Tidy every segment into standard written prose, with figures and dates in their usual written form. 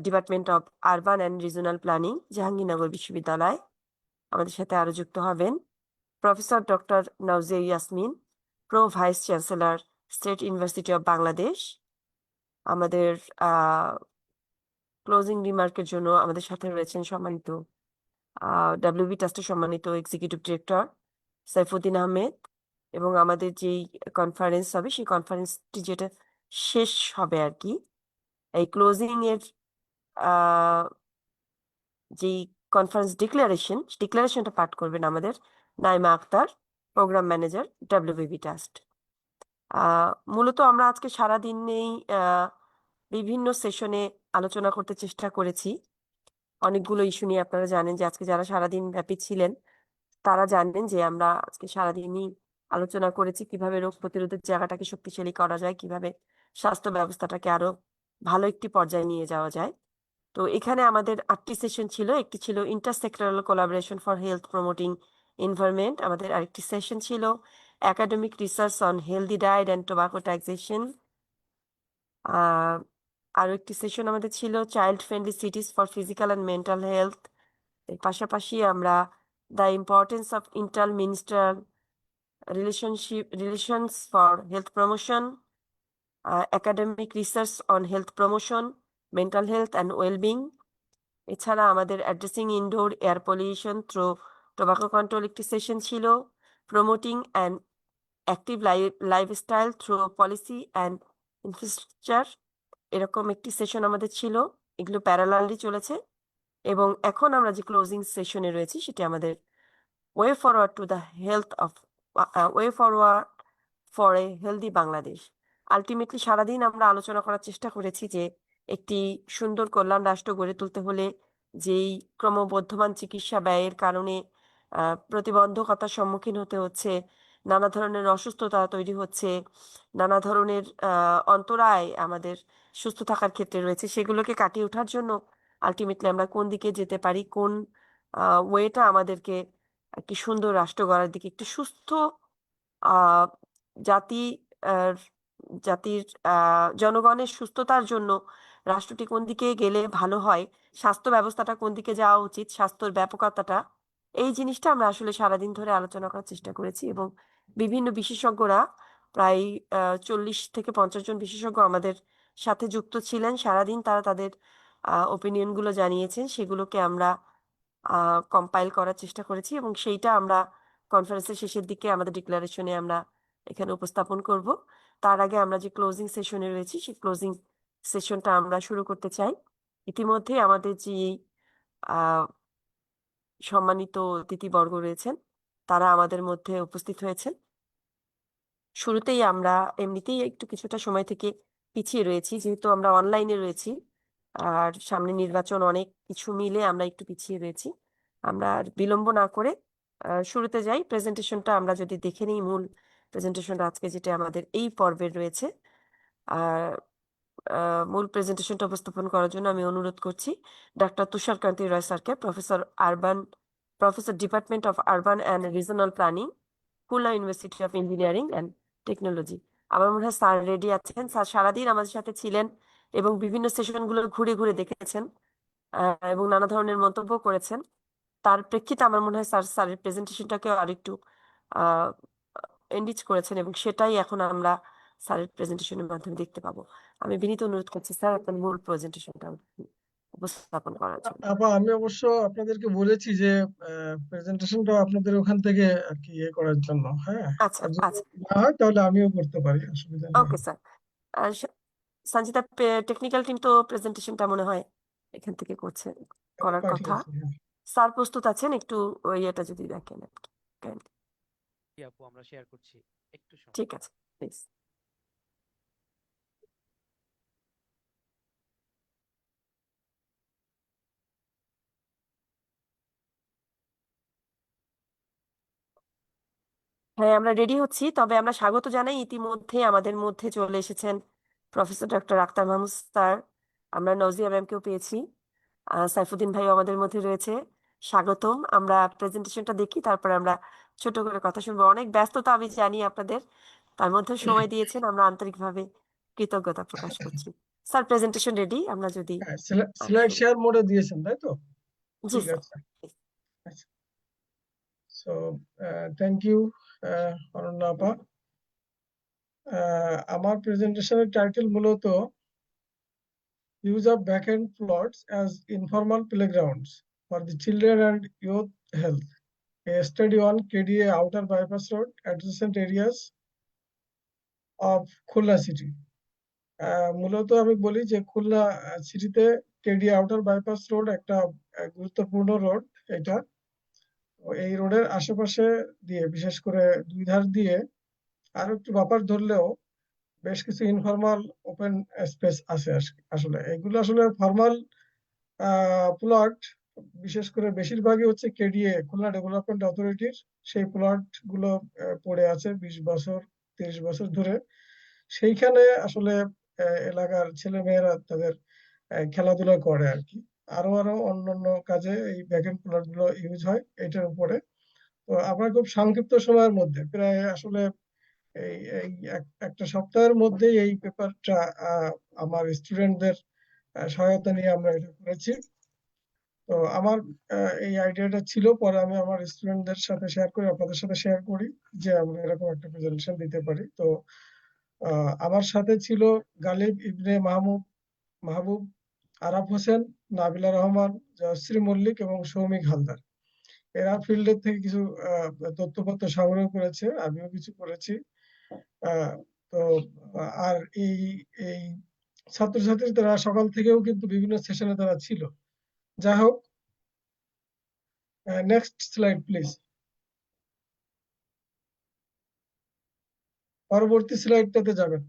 Department of urban and regional planning, Jahangirnagar বিশ্ববিদ্যালয়। আমাদের সাথে আরো যুক্ত হবেন professor doctor Nauzia Yasmin, pro vice chancellor, state university of Bangladesh. আমাদের ক্লোজিং রিমার্কের জন্য আমাদের সাথে রয়েছেন সম্মানিত ডাব্লিউবি ট্রাস্টের সম্মানিত এক্সিকিউটিভ ডিরেক্টর সাইফুদ্দিন আহমেদ। এবং আমাদের যেই কনফারেন্স হবে, সেই কনফারেন্সটি যেটা শেষ হবে আর কি, এই ক্লোজিং এর যেই কনফারেন্স ডিক্লারেশনটা পাঠ করবেন আমাদের Naima Akter, programme manager, WBB trust. মূলত আমরা আজকে সারাদিনেই বিভিন্ন সেশনে আলোচনা করতে চেষ্টা করেছি অনেকগুলো ইস্যু নিয়ে। আপনারা জানেন যে আজকে যারা সারাদিন ব্যাপী ছিলেন তারা জানেন যে আমরা আজকে সারাদিনই আলোচনা করেছি কিভাবে রোগ প্রতিরোধের জায়গাটাকে শক্তিশালী করা যায়, কিভাবে স্বাস্থ্য ব্যবস্থাটাকে আরো ভালো একটি পর্যায়ে নিয়ে যাওয়া যায়। তো এখানে আমাদের 8টি সেশন ছিল। একটি ছিল intersectoral collaboration for health promoting environment, আমাদের আরেকটি সেশন ছিল academic research on healthy diet and tobacco taxation, আরো একটি সেশন আমাদের ছিল child friendly cities for physical and mental health. এর পাশাপাশি আমরা the importance of inter ministerial relations for health promotion, academic research on health promotion, mental health and wellbeing. এছাড়া আমাদের addressing indoor air pollution through tobacco control একটি session ছিল, promoting and active lifestyle through policy and infrastructure, এরকম একটি session আমাদের ছিল। এগুলো parallelly চলেছে। এবং এখন আমরা যে ক্লোজিং সেশনে রয়েছি সেটি আমাদের way forward to the health of way forward for a healthy Bangladesh. Ultimately সারাদিন আমরা আলোচনা করার চেষ্টা করেছি যে একটি সুন্দর কল্যাণ রাষ্ট্র গড়ে তুলতে হলে যেই ক্রমবর্ধমান চিকিৎসা ব্যয়ের কারণে প্রতিবন্ধকতার সম্মুখীন হতে হচ্ছে, নানা ধরনের অসুস্থতা তৈরি হচ্ছে, নানা ধরনের অন্তরায় আমাদের সুস্থ থাকার ক্ষেত্রে রয়েছে, সেগুলোকে কাটিয়ে ওঠার জন্য আলটিমেটলি আমরা কোন দিকে যেতে পারি, কোন ওয়েটা আমাদেরকে একটি সুন্দর রাষ্ট্র গড়ার দিকে, একটি সুস্থ আহ জাতি আহ, জাতির জনগণের সুস্থতার জন্য রাষ্ট্রটি কোন দিকে গেলে ভালো হয়, স্বাস্থ্য ব্যবস্থাটা কোন দিকে যাওয়া উচিত, স্বাস্থ্যের ব্যাপকতাটা, এই জিনিসটা আমরা আসলে সারাদিন ধরে আলোচনা করার চেষ্টা করেছি। এবং বিভিন্ন বিশেষজ্ঞরা প্রায় 40 থেকে 50 জন বিশেষজ্ঞ আমাদের সাথে যুক্ত ছিলেন। সারাদিন তারা তাদের ওপিনিয়ন গুলো জানিয়েছেন, সেগুলোকে আমরা কম্পাইল করার চেষ্টা করেছি এবং সেইটা আমরা কনফারেন্সের শেষের দিকে আমাদের ডিক্লারেশনে আমরা এখানে উপস্থাপন করব। তার আগে আমরা যে ক্লোজিং সেশনে রয়েছি সেই ক্লোজিং সেশনটা আমরা শুরু করতে চাই। ইতিমধ্যে আমাদের যে আহ সম্মানিত অতিথিবর্গ রয়েছেন তারা আমাদের মধ্যে উপস্থিত হয়েছেন। শুরুতেই আমরা এমনিতেই একটু কিছুটা সময় থেকে পিছিয়ে রয়েছি, যেহেতু আমরা অনলাইনে রয়েছি আর সামনে নির্বাচন, অনেক কিছু মিলে আমরা একটু পিছিয়ে রয়েছি। আমরা আর বিলম্ব না করে শুরুতে যাই। প্রেজেন্টেশনটা আমরা যদি দেখে নিই, মূল প্রেজেন্টেশনটা আজকে যেটা আমাদের এই পর্বের রয়েছে, আর মূল প্রেজেন্টেশনটা উপস্থাপন করার জন্য আমি অনুরোধ করছি ডক্টর তুষারকান্তি রয় স্যারকে, professor department of urban and regional planning, Khulna university of engineering and technology. আমার মনে হয় স্যার রেডি আছেন। স্যার সারাদিন আমাদের সাথে ছিলেন এবং বিভিন্ন সেশন গুলো ঘুরে ঘুরে দেখেছেন এবং নানা ধরনের মন্তব্য করেছেন। তার প্রেক্ষিতে আমার মনে হয় স্যারের প্রেজেন্টেশনটাকে আরেকটু আহ এনরিচ করেছেন এবং সেটাই এখন আমরা স্যারের প্রেজেন্টেশনের মাধ্যমে দেখতে পাবো। আমি বিনীত অনুরোধ করছি স্যার আপনার মূল প্রেজেন্টেশনটা উপস্থাপন করার জন্য। আপা, আমি অবশ্য আপনাদেরকে বলেছি যে প্রেজেন্টেশনটা আপনাদের ওখান থেকে আর কি ইয়ে করার জন্য। হ্যাঁ, আচ্ছা আর যদি আচ্ছা, না হয় তাহলে আমিও করতে পারি, অসুবিধা নেই। Okay sir. Sanchita, technical team তো প্রেজেন্টেশনটা মনে হয় এখান থেকে করছে, আমি করার কথা। পাঠিয়েছি, হ্যাঁ। স্যার প্রস্তুত আছেন? একটু ওই এটা যদি দেখেন আর কি। Kindly। জি আপু, আমরা শেয়ার করছি, একটু সময়। ঠিক আছে, প্লিজ। হ্যাঁ, আমরা রেডি হচ্ছি। তবে আমরা স্বাগত জানাই, ইতিমধ্যে আমাদের মধ্যে চলে এসেছেন professor doctor Akter Mahmud sir. আমরা নওজিয়া ম্যামকেও পেয়েছি, সাইফুদ্দিন ভাইও আমাদের মধ্যে রয়েছে। স্বাগতম। আমরা প্রেজেন্টেশনটা দেখি, তারপরে আমরা ছোট করে কথা শুনবো। অনেক ব্যস্ততা আমি জানি আপনাদের, তার মধ্যে সময় দিয়েছেন, আমরা আন্তরিকভাবে কৃতজ্ঞতা প্রকাশ করছি। স্যার প্রেজেন্টেশন রেডি, আমরা যদি হ্যাঁ, স্লাইড শেয়ার মোডে দিয়েছেন তাই তো? জি ঠিক স্যার। আছে। আচ্ছা, সো থ্যাংক ইউ অনন্যা আপা। আমার প্রেজেন্টেশনের টাইটেল মূলত use of backend plots as informal প্লেগ্রাউন্ডস for the children and youth health, a study on KDA Outer Bypass Road, adjacent areas of Khulna city. মূলত আমি বলি যে খুলনা সিটিতে কেডিএ আউটার বাইপাস রোড একটা গুরুত্বপূর্ণ রোড। এটা এই রোডের আশেপাশে দিয়ে, বিশেষ করে দুই ধার দিয়ে আরো একটু বাপার ধরলেও বেশ কিছু ইনফর্মাল ওপেন স্পেস আছে। আসলে এগুলো আসলে ফর্মাল প্লট, বিশেষ করে বেশিরভাগই হচ্ছে কেডিএ খুলনা ডেভেলপমেন্ট অথরিটির সেই প্লট গুলো পড়ে আছে 20 বছর 30 বছর ধরে। সেইখানে আসলে এলাকার ছেলে মেয়েরা তাদের খেলাধুলা করে আর কি। আরো অন্যান্য কাজে এই ব্যাকএন্ড প্লট গুলো ইউজ হয় এটার উপরে। তো আমরা খুব সংক্ষিপ্ত সময়ের মধ্যে, প্রায় আসলে এই এই একটা সপ্তাহের মধ্যেই এই পেপারটা আমার স্টুডেন্টদের সহায়তা নিয়ে আমরা এটা করেছি। তো আমার এই আইডিয়াটা ছিল, পরে আমি আমার স্টুডেন্টদের সাথে শেয়ার করি, আপনাদের সাথে শেয়ার করি যে আমরা এরকম একটা প্রেজেন্টেশন দিতে পারি। তো আমার সাথে ছিল গালিব ইবনে মাহবুব, আরাফ হোসেন, নাবিলা রহমান, জয়শ্রী মল্লিক এবং সৌমিক হালদার। এরা ফিল্ডের থেকে কিছু তথ্যপত্র সংগ্রহ করেছে, আমিও কিছু করেছি। তো আর এই এই ছাত্রছাত্রী তারা সকাল থেকেও কিন্তু বিভিন্ন সেশনে তারা ছিল। যাই হোক, নেক্সট স্লাইড প্লিজ। পরবর্তী স্লাইডটাতে যাবেন।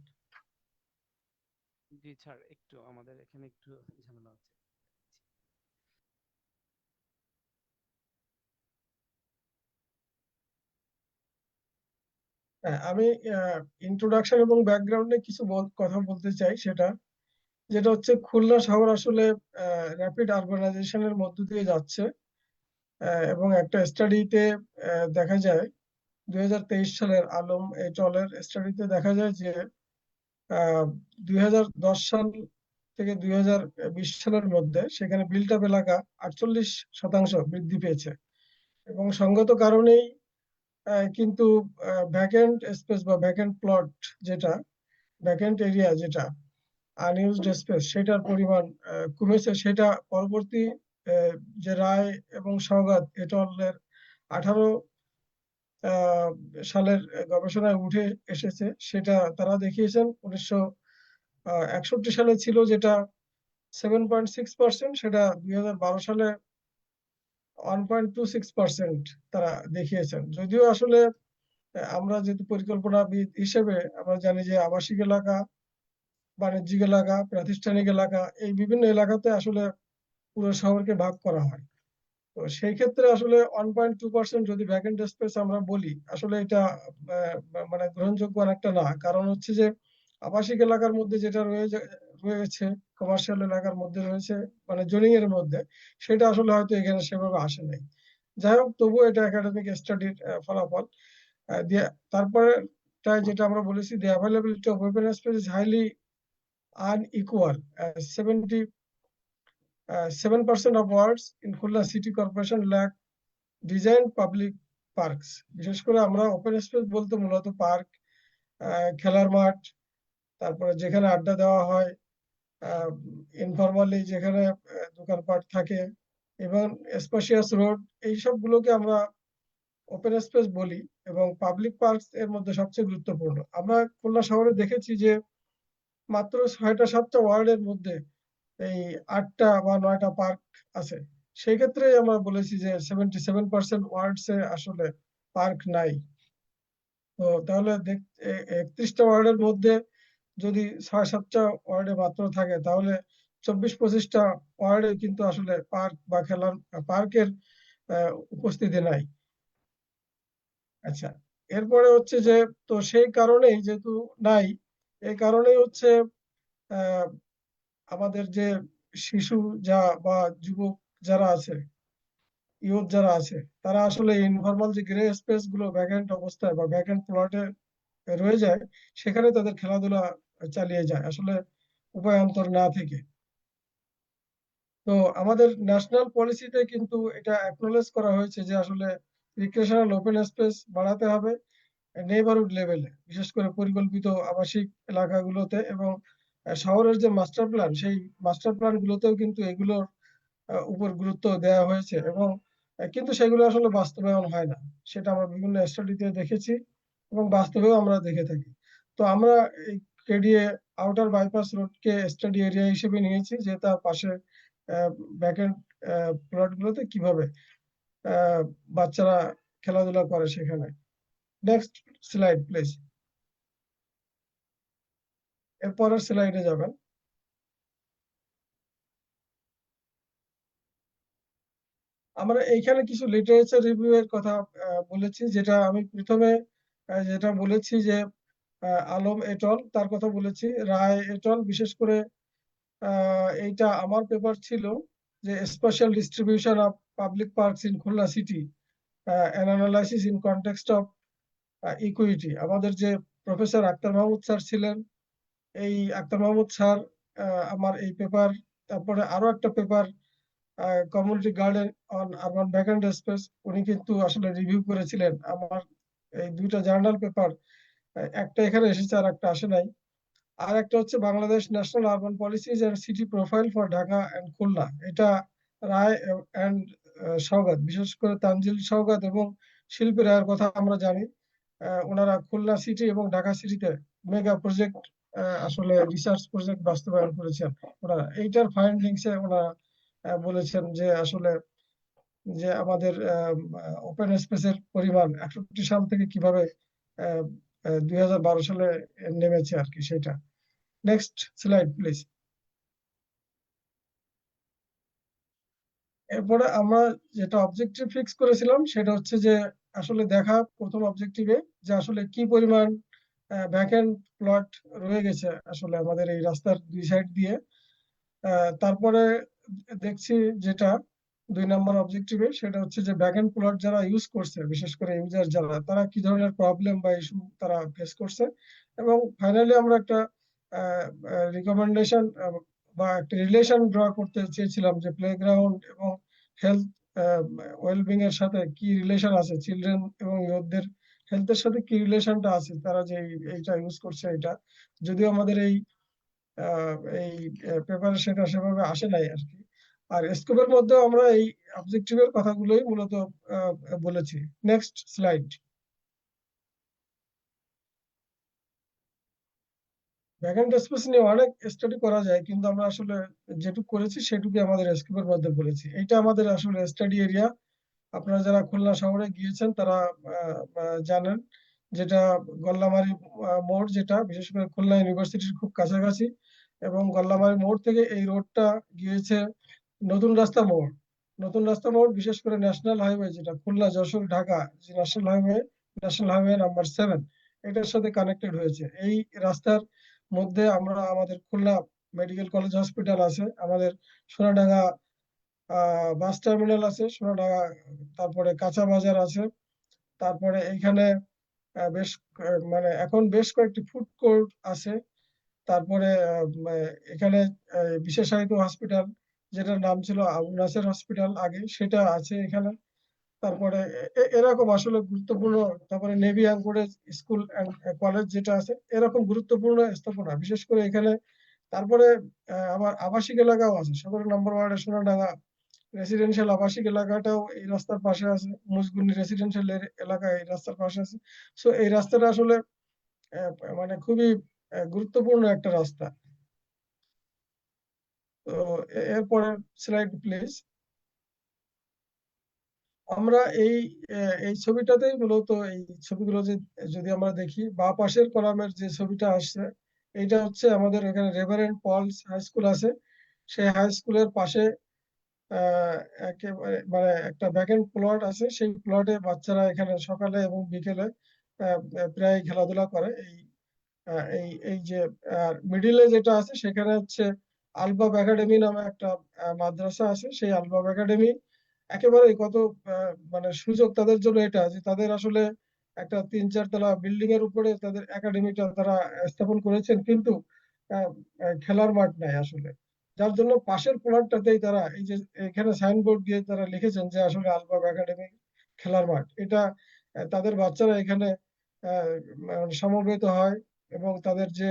জি স্যার, একটু আমাদের এখানে একটু ঝামেলা হচ্ছে। আমি ইন্ট্রোডাকশন এবং ব্যাকগ্রাউন্ডে কিছু কথা বলতে চাই। যেটা হচ্ছে খুলনা শহর আসলে র্যাপিড আরবানাইজেশনের মধ্য দিয়ে যাচ্ছে, এবং একটা স্টাডিতে দেখা যায় 2023 সালের আলম এটলের স্টাডিতে দেখা যায় যে 2010 সাল থেকে 2020 সালের মধ্যে সেখানে বিল্ট আপ এলাকা 48% বৃদ্ধি পেয়েছে। এবং সঙ্গত কারণেই কিন্তু ভ্যাকেন্ট স্পেস বা ভ্যাকেন্ট প্লট, যেটা ভ্যাকেন্ট এরিয়া, যেটা আনইউজড স্পেস, সেটার পরিমাণ কমেছে। সেটা পরবর্তী যে রায় এবং সওগাত এটলের 18 সালের গবেষণায় উঠে এসেছে। সেটা তারা দেখিয়েছেন 1961 সালে ছিল যেটা 7.6%, সেটা 2012 সালে 1.26% তারা দেখিয়েছেন। যদিও আসলে আমরা যেহেতু পরিকল্পনাবিদ হিসেবে আমরা জানি যে আবাসিক এলাকা, বাণিজ্যিক এলাকা, প্রাতিষ্ঠানিক এলাকা, এই বিভিন্ন এলাকাতে আসলে পুরো শহরকে ভাগ করা হয়। তো সেই ক্ষেত্রে আসলে 1.2% যদি ভ্যাকেন্ট স্পেস আমরা বলি, আসলে এটা মানে গ্রহণযোগ্য অনেকটা না। কারণ হচ্ছে যে আবাসিক এলাকার মধ্যে যেটা রয়েছে, কমার্শিয়াল এলাকার মধ্যে রয়েছে, মানে জোনিং এর মধ্যে, সেটা আসলে হয়তো এখানে সেভাবে আসে নাই। যাই হোক, তবুও এটা একাডেমিক স্টাডির ফলাফল। তারপরে যেটা আমরা বলেছি, the availability of open space is highly unequal. 77% of wards in Khulna City Corporation lack designed public parks. বিশেষ করে আমরা ওপেন স্পেস বলতে মূলত পার্ক, খেলার মাঠ, তারপরে যেখানে আড্ডা দেওয়া হয়, ইনফরমালি যেখানে দোকানপাট থাকে, এবং স্পেশিয়াস রোড, এই সবগুলোকে আমরা ওপেন স্পেস বলি। এবং পাবলিক পার্কস এর মধ্যে সবচেয়ে গুরুত্বপূর্ণ। আমরা খুলনা শহরে দেখেছি যে মাত্র 6টা-7টা ওয়ার্ডের মধ্যে এই 8টা বা 9টা পার্ক আছে। সেই ক্ষেত্রে আমরা বলেছি যে 77% ওয়ার্ডসে আসলে পার্ক নাই। তো তাহলে 31টা ওয়ার্ডের মধ্যে যদি 6-7টা ওয়ার্ডে মাত্র থাকে, তাহলে 24-25টা ওয়ার্ডে কিন্তু আসলে পার্ক বা খেলার পার্কের উপস্থিতি নাই। আচ্ছা, এরপরে হচ্ছে যে, তো সেই কারণেই যেহেতু নাই, এই কারণেই হচ্ছে আমাদের যে শিশু বা যুবক যারা আছে, ইয়ুথ যারা আছে, তারা আসলে ইনফরমাল যে গ্রে স্পেস গুলো ভ্যাকেন্ট অবস্থায় বা ভ্যাকেন্ট প্লটে রয়ে যায়, সেখানে তাদের খেলাধুলা চালিয়ে যায়। আসলে উপায়ান্তর না থেকে। তো আমাদের ন্যাশনাল পলিসিতে কিন্তু এটা অ্যাকনোলেজ করা হয়েছে যে আসলে রিক্রিয়েশনাল ওপেন স্পেস বাড়াতে হবে নেইবারহুড লেভেলে, বিশেষ করে পরিকল্পিত আবাসিক এলাকাগুলোতে, এবং শহরের যে মাস্টার প্ল্যান সেই মাস্টার প্ল্যান গুলোতেও কিন্তু এগুলোর উপর গুরুত্ব দেওয়া হয়েছে, এবং কিন্তু সেগুলো আসলে বাস্তবায়ন হয় না। সেটা আমরা বিভিন্ন স্টাডিতে দেখেছি এবং বাস্তবেও আমরা দেখে থাকি। তো আমরা এই কেডিএ আউটার বাইপাস রোডকে স্টাডি এরিয়া হিসেবে নিয়েছি, যে তার পাশে ব্যাকএন্ড প্লট গুলোতে কিভাবে বাচ্চারা খেলাধুলা করে সেখানে। Next slide please. এরপরের স্লাইডে যাবেন। আমরা এইখানে কিছু লিটারেচার রিভিউ এর কথা বলেছি, যেটা আমি প্রথমে যেটা বলেছি যে আলম এটল তার কথা বলেছি, রায় এটল, বিশেষ করে এইটা আমার পেপার ছিল, যে special distribution of public parks in Khulna city an analysis in context of equity. আমাদের যে প্রফেসর আক্তার মাহমুদ স্যার ছিলেন, এই আক্তার মাহমুদ স্যার আমার এই পেপার, তারপরে আরো একটা paper community garden on urban vacant space, উনি কিন্তু আসলে রিভিউ করেছিলেন আমার এই দুইটা জার্নাল পেপার। একটা এখানে এসেছে আর একটা আসে নাই। আর একটা হচ্ছে Bangladesh national urban policies and city profile for Dhaka and Khulna. এটা রায় এন্ড সওগাত, বিশেষ করে তানজিল সওগাত এবং শিল্পী রায়ের কথা আমরা জানি। ওনারা খুলনা সিটি এবং ঢাকা সিটিতে মেগা প্রজেক্ট, আসলে রিসার্চ প্রজেক্ট বাস্তবায়ন করেছেন। ওনারা এইটার ফাইন্ডিংসে ওনারা বলেছেন যে আসলে যে আমাদের ওপেন স্পেসের পরিমাণ 61 সাল থেকে কিভাবে 2012 সালে নেমেছে আর কি সেটা। Next slide please. এরপরে আমরা যেটা অবজেক্টিভ ফিক্স করেছিলাম সেটা হচ্ছে যে আসলে দেখা প্রথম অবজেক্টিভে যে আসলে কি পরিমাণ ভ্যাকেন্ট প্লট রয়ে গেছে আসলে আমাদের এই রাস্তার দুই সাইড দিয়ে। তারপরে দেখছি যেটা 2 নম্বর অবজেক্টিভে, সেটা হচ্ছে যে ভ্যাকেন্ট প্লট যারা ইউজ করছে, বিশেষ করে ইউজার যারা, তারা কি ধরনের প্রবলেম বা ইস্যু তারা ফেস করছে। এবং ফাইনালি আমরা একটা রিকমেন্ডেশন বা একটা রিলেশন ড্র করতে চেয়েছিলাম যে প্লেগ্রাউন্ড এবং হেলথ ওয়েলবিং এর সাথে কি রিলেশন আছে, চিলড্রেন এবং ইয়ুথদের হেলথের সাথে কি রিলেশনটা আছে তারা যে এইটা ইউজ করছে। এটা যদিও আমাদের এই পেপারে সেটা সেভাবে আসে নাই আর কি। আর স্কোপের মধ্যেও আমরা এই অবজেক্টিভের কথাগুলোই মূলত বলেছি। Next slide. ভ্যাকেন্ট স্পেস নিয়ে অনেক স্টাডি করা যায়, কিন্তু আমরা আসলে যেটুকু করেছি সেটুকু আমাদের স্কোপের মধ্যে বলেছি। এইটা আমাদের আসলে স্টাডি এরিয়া। আপনারা যারা খুলনা শহরে গিয়েছেন তারা জানেন, যেটা গল্লামারী মোড়, যেটা বিশেষ করে খুলনা ইউনিভার্সিটির খুব কাছাকাছি। এবং গল্লামারী মোড় থেকে এই রোডটা গিয়েছে নতুন রাস্তা মোড়। নতুন রাস্তা মোড় বিশেষ করে ন্যাশনাল হাইওয়ে, যেটা খুলনা যশোর ঢাকা যে ন্যাশনাল হাইওয়ে নাম্বার 7, এটার সাথে কানেক্টেড হয়েছে। এই রাস্তার মধ্যে আমরা আমাদের খুলনা মেডিকেল কলেজ হসপিটাল আছে, আমাদের সোনাডাঙ্গা বাস টার্মিনাল আছে সোনাডাঙ্গা, তারপরে কাঁচা বাজার আছে, তারপরে এইখানে বেশ মানে এখন বেশ কয়েকটি ফুড কোর্ট আছে। তারপরে এখানে বিশেষায়িত হসপিটাল, যেটার নাম ছিল আবু নাসের হসপিটাল আগে, সেটা আছে এখানে। তারপরে এরকম আসলে গুরুত্বপূর্ণ, তারপরে navy anchorage school and college যেটা আছে, এরকম গুরুত্বপূর্ণ স্থাপনা বিশেষ করে এখানে। তারপরে আবার আবাসিক এলাকাও আছে, 17 নম্বর ওয়ার্ডের সোনাডাঙ্গা রেসিডেন্সিয়াল আবাসিক এলাকাটাও এই রাস্তার পাশে আছে, মুজগুনি রেসিডেন্সিয়াল এলাকা এই রাস্তার পাশে আছে। সো এই রাস্তাটা আসলে আহ, মানে খুবই গুরুত্বপূর্ণ একটা রাস্তা। তো এরপরে স্লাইড প্লিজ। আমরা এই ছবিটাতেই মূলত এই ছবিগুলো যে যদি আমরা দেখি বাঁ পাশের কলামের যে ছবিটা আসছে, এইটা হচ্ছে আমাদের এখানে রেভারেন্ড পলস হাই স্কুল আছে। সেই হাই স্কুলের পাশে আহ একেবারে মানে একটা ভ্যাকেন্ট প্লট আছে। সেই প্লটে বাচ্চারা এখানে সকালে এবং বিকেলে প্রায় খেলাধুলা করে। এই যে মিডিলে যেটা আছে সেখানে হচ্ছে আলবাব একাডেমি নামে একটা মাদ্রাসা আছে। সেই আলবাব একাডেমি একেবারে কত মানে সুযোগ তাদের জন্য এটা, যে তাদের আসলে একটা 3-4 তলা বিল্ডিং এর উপরে তাদের একাডেমিটা তারা স্থাপন করেছেন, কিন্তু খেলার মাঠ নাই আসলে, যার জন্য পাশের প্লটটাতেই তারা এই যে এখানে সাইনবোর্ড দিয়ে তারা লিখেছেন যে আসলে আলবাব একাডেমি খেলার মাঠ, এটা তাদের বাচ্চারা এখানে মানে সমবেত হয় এবং তাদের যে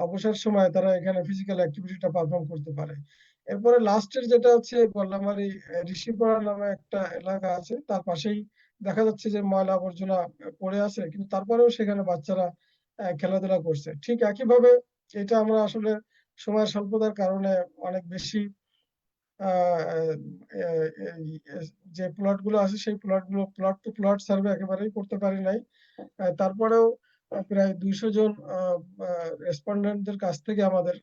অবসর সময় তারা এখানে ফিজিক্যাল অ্যাক্টিভিটিটা পারফর্ম করতে পারে। এরপরে লাস্টের যেটা হচ্ছে বল্লামারি ঋষিপাড়া নামে একটা এলাকা আছে, তার পাশেই দেখা যাচ্ছে যে ময়লা আবর্জনা পড়ে আছে, কিন্তু তারপরেও সেখানে বাচ্চারা খেলাধুলা করছে। ঠিক একইভাবে এটা আমরা আসলে সময়ের স্বল্পতার কারণে অনেক বেশি যে প্লট গুলো আছে সেই প্লট গুলো প্লট টু প্লট সার্ভে একেবারেই করতে পারি নাই। তারপরেও প্রায় 200 জন রেসপন্ডেন্টদের কাছ থেকে আমাদের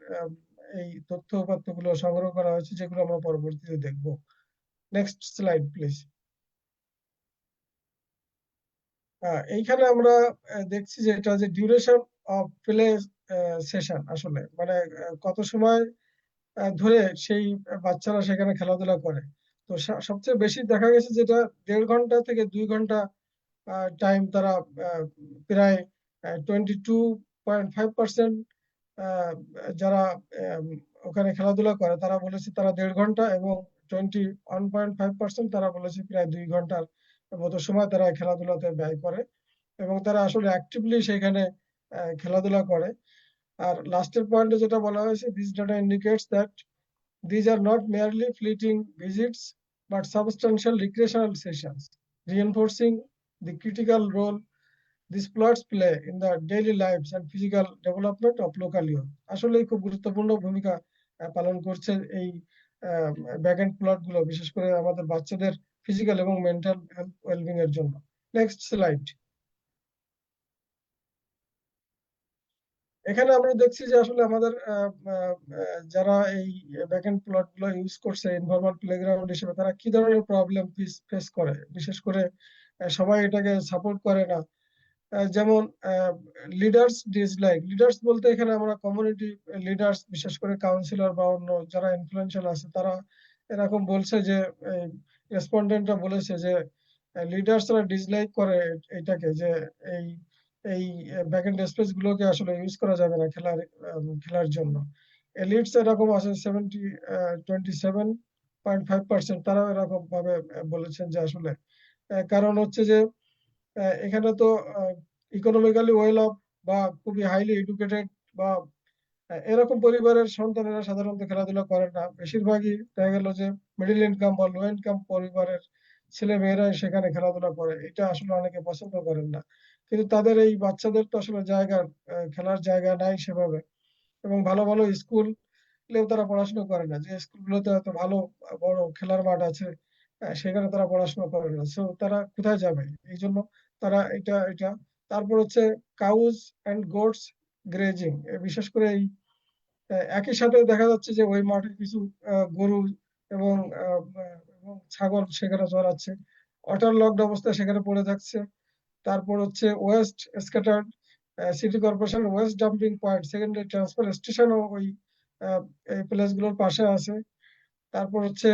এই তথ্য উপাত্ত গুলো সংগ্রহ করা হয়েছে, যেগুলো আমরা পরবর্তীতে দেখবো। Next slide please. এইখানে আমরা দেখছি যে এটা যে ডিউরেশন অফ প্লে সেশন, আসলে মানে কত সময় ধরে সেই বাচ্চারা সেখানে খেলাধুলা করে। তো সবচেয়ে বেশি দেখা গেছে যেটা 1.5 ঘন্টা থেকে 2 ঘন্টা টাইম তারা প্রায় 22.5% যারা ওখানে খেলাধুলা করে তারা বলেছে তারা 1.5 ঘন্টা, এবং 21.5% তারা বলেছে প্রায় 2 ঘন্টার মতো সময় তারা খেলাধুলাতে ব্যয় করে এবং তারা আসলে অ্যাক্টিভলি সেখানে খেলাধুলা করে। আর লাস্টের পয়েন্টে যেটা বলা হয়েছে, this data indicates that these are not merely fleeting visits but substantial recreational sessions, reinforcing the critical role these plots play in the daily lives and physical development of local youth. আসলে খুব গুরুত্বপূর্ণ ভূমিকা পালন করছে এই backend plot গুলো, বিশেষ করে আমাদের বাচ্চাদের ফিজিক্যাল এবং মেন্টাল হেলথ ওয়েলবিং এর জন্য। Next slide. এখানে আমরা দেখছি যে আসলে আমাদের যারা এই ব্যাকএন্ড প্লট গুলো ইউজ করছে ইনফরমাল প্লেগ্রাউন্ড হিসেবে, তারা কি ধরনের প্রবলেম ফেস করে, বিশেষ করে সবাই এটাকে সাপোর্ট করে না। যেমন লিডার্স ডিসলাইক, লিডার্স বলতে এখানে আমরা কমিউনিটি লিডার্স, বিশেষ করে কাউন্সিলর বা অন্য যারা ইনফ্লুয়েন্সিয়াল আছে, তারা এরকম বলছে যে রেসপন্ডেন্টরা বলেছে যে লিডার্সরা ডিসলাইক করে এটাকে, যে এই এই ব্যাকএন্ড স্পেস গুলোকে আসলে ইউজ করা যাবে না খেলার জন্য। এলিটস এরকম আছে 27.5%, তারাও এরকম ভাবে বলেছেন যে আসলে কারণ হচ্ছে যে এখানে তো ইকোনমিক্যালি ওয়েল অফ বা খুবই হাইলি এডুকেটেড বা এরকম পরিবারের সন্তানেরা সাধারণত খেলাধুলা করেন না। বেশিরভাগই দেখা গেল যে মিডল ইনকাম বা লো ইনকাম পরিবারের ছেলে মেয়েরাই সেখানে খেলাধুলা করে, এটা আসলে অনেকে পছন্দ করেন না। কিন্তু তাদের এই বাচ্চাদের তো আসলে খেলার জায়গা নাই সেভাবে, এবং ভালো ভালো স্কুলেও তারা পড়াশোনা করে না, যে স্কুলগুলোতে এত ভালো বড় খেলার মাঠ আছে সেখানে তারা পড়াশোনা করে না। সো তারা কোথায় যাবে, এই জন্য তারা এটা তারপর হচ্ছে কাউজ অ্যান্ড গোটস গ্রেজিং, বিশেষ করে এই একই সাথে দেখা যাচ্ছে যে ওই মাঠে কিছু গরু এবং ছাগল সেখানে চড়াচ্ছে, ওয়াটার লকড অবস্থায় সেখানে পড়ে থাকছে। তারপর হচ্ছে waste scattered, city corporation waste dumping point, secondary transfer স্টেশনও ওই এই প্লেস গুলোর পাশে আছে। তারপর হচ্ছে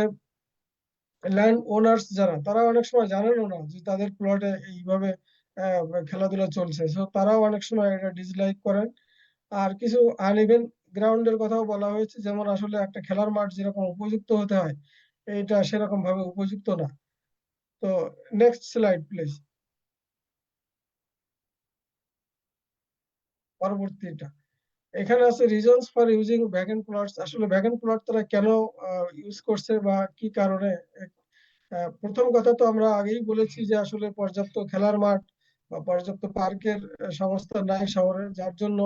ল্যান্ড ওনার্স যারা, তারা অনেক সময় জানেনও না যে তাদের প্লটে এইভাবে খেলাধুলা চলছে, সো তারাও অনেক সময় এটা ডিসলাইক করেন। আর কিছু আনইভেন গ্রাউন্ডের কথাও বলা হয়েছে, যেমন আসলে একটা খেলার মাঠ যেরকম উপযুক্ত হতে হয় এটা সেরকম ভাবে উপযুক্ত না। তো নেক্সট স্লাইড প্লিজ, পরবর্তীটা। এখানে আছে reasons for using vacant plots. আসলে ভ্যাকেন্ট প্লট তারা কেন ইউজ করছে বা কি কারণে। প্রথম কথা তো আমরা আগেই বলেছি যে আসলে পর্যাপ্ত খেলার মাঠ বা পর্যাপ্ত পার্কের সংস্থা নাই শহরে, যার জন্য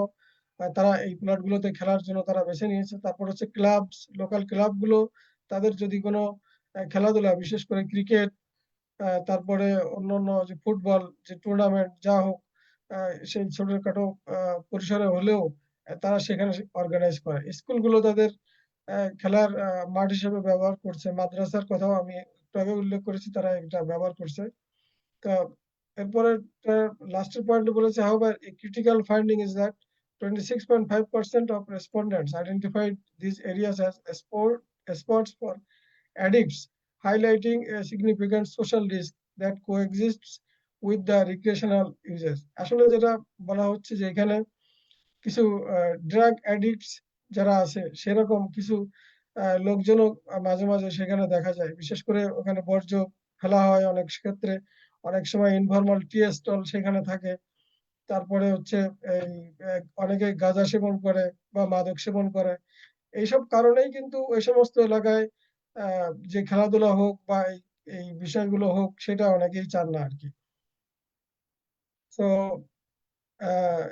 তারা এই প্লট গুলোতে খেলার জন্য তারা বেছে নিয়েছে। তারপর হচ্ছে ক্লাবস, লোকাল ক্লাব গুলো তাদের যদি কোনো খেলাধুলা, বিশেষ করে ক্রিকেট, তারপরে অন্যান্য যে ফুটবল যে টুর্নামেন্ট যা হোক, সেই ছোটখাটো পরিসরে হলেও তারা সেখানে অর্গানাইজ করে। স্কুলগুলো তাদের খেলার মাঠ হিসেবে ব্যবহার করছে। মাদ্রাসার কথাও আমি একটু আগে উল্লেখ করেছি, তারা এটা ব্যবহার করছে। তো এরপরে লাস্টের পয়েন্টে বলেছে, however a critical finding is that 26.5% of respondents identified these areas as spots for addicts, highlighting a significant social risk that coexists with the recreational uses. আসলে যেটা বলা হচ্ছে যে এখানে কিছু ড্রাগ অ্যাডিক্টস যারা আছে সেরকম কিছু লোকজনও মাঝে মাঝে সেখানে দেখা যায়, বিশেষ করে ওখানে বর্জ্য ফেলা হয় অনেক ক্ষেত্রে, অনেক সময় ইনফরমাল টি স্টল সেখানে থাকে। তারপরে হচ্ছে এই অনেকে গাঁজা সেবন করে বা মাদক সেবন করে। এইসব কারণেই কিন্তু ওই সমস্ত এলাকায় যে খেলাধুলা হোক বা এই বিষয়গুলো হোক সেটা অনেকেই চান না আর কি। তো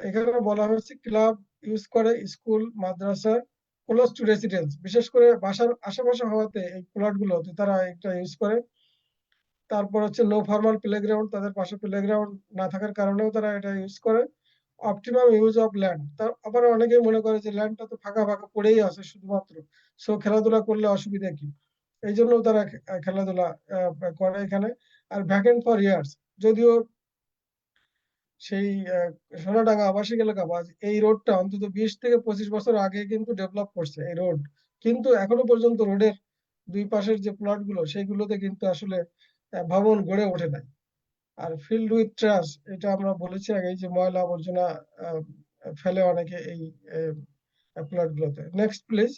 এখানে বলা হয়েছে ক্লাব ইউজ করে স্কুল মাদ্রাসা ক্লোজ টু রেসিডেন্স, বিশেষ করে বাসার আশেপাশে হওয়াতে এই প্লট গুলোতে তারা এটা ইউজ করে। তারপর হচ্ছে নো ফর্মাল প্লেগ্রাউন্ড, তাদের পাশে প্লেগ্রাউন্ড না থাকার কারণেও তারা এটা ইউজ করে। অপটিমাম ইউজ অফ ল্যান্ড, তার আবার অনেকেই মনে করে যে ল্যান্ডটা তো ফাঁকা ফাঁকা পড়েই আছে শুধুমাত্র, সো খেলাধুলা করলে অসুবিধা কি, এই জন্য তারা খেলাধুলা করে এখানে। আর ভ্যাকেন্ট ফর ইয়ার্স, যদিও সেই সোনাডাঙ্গা আবাসিক এলাকা বা এই রোডটা অন্তত 20 থেকে 25 বছর আগে কিন্তু ডেভেলপ করছে এই রোড, কিন্তু এখনো পর্যন্ত রোডের দুই পাশের যে প্লট গুলো সেগুলোতে কিন্তু আসলে ভবন গড়ে ওঠে নাই। আর ফিল্ড উইথ ট্রাশ, এটা আমরা বলেছি আগে, যে ময়লা আবর্জনা আহ, ফেলে অনেকে এই প্লট গুলোতে। Next please.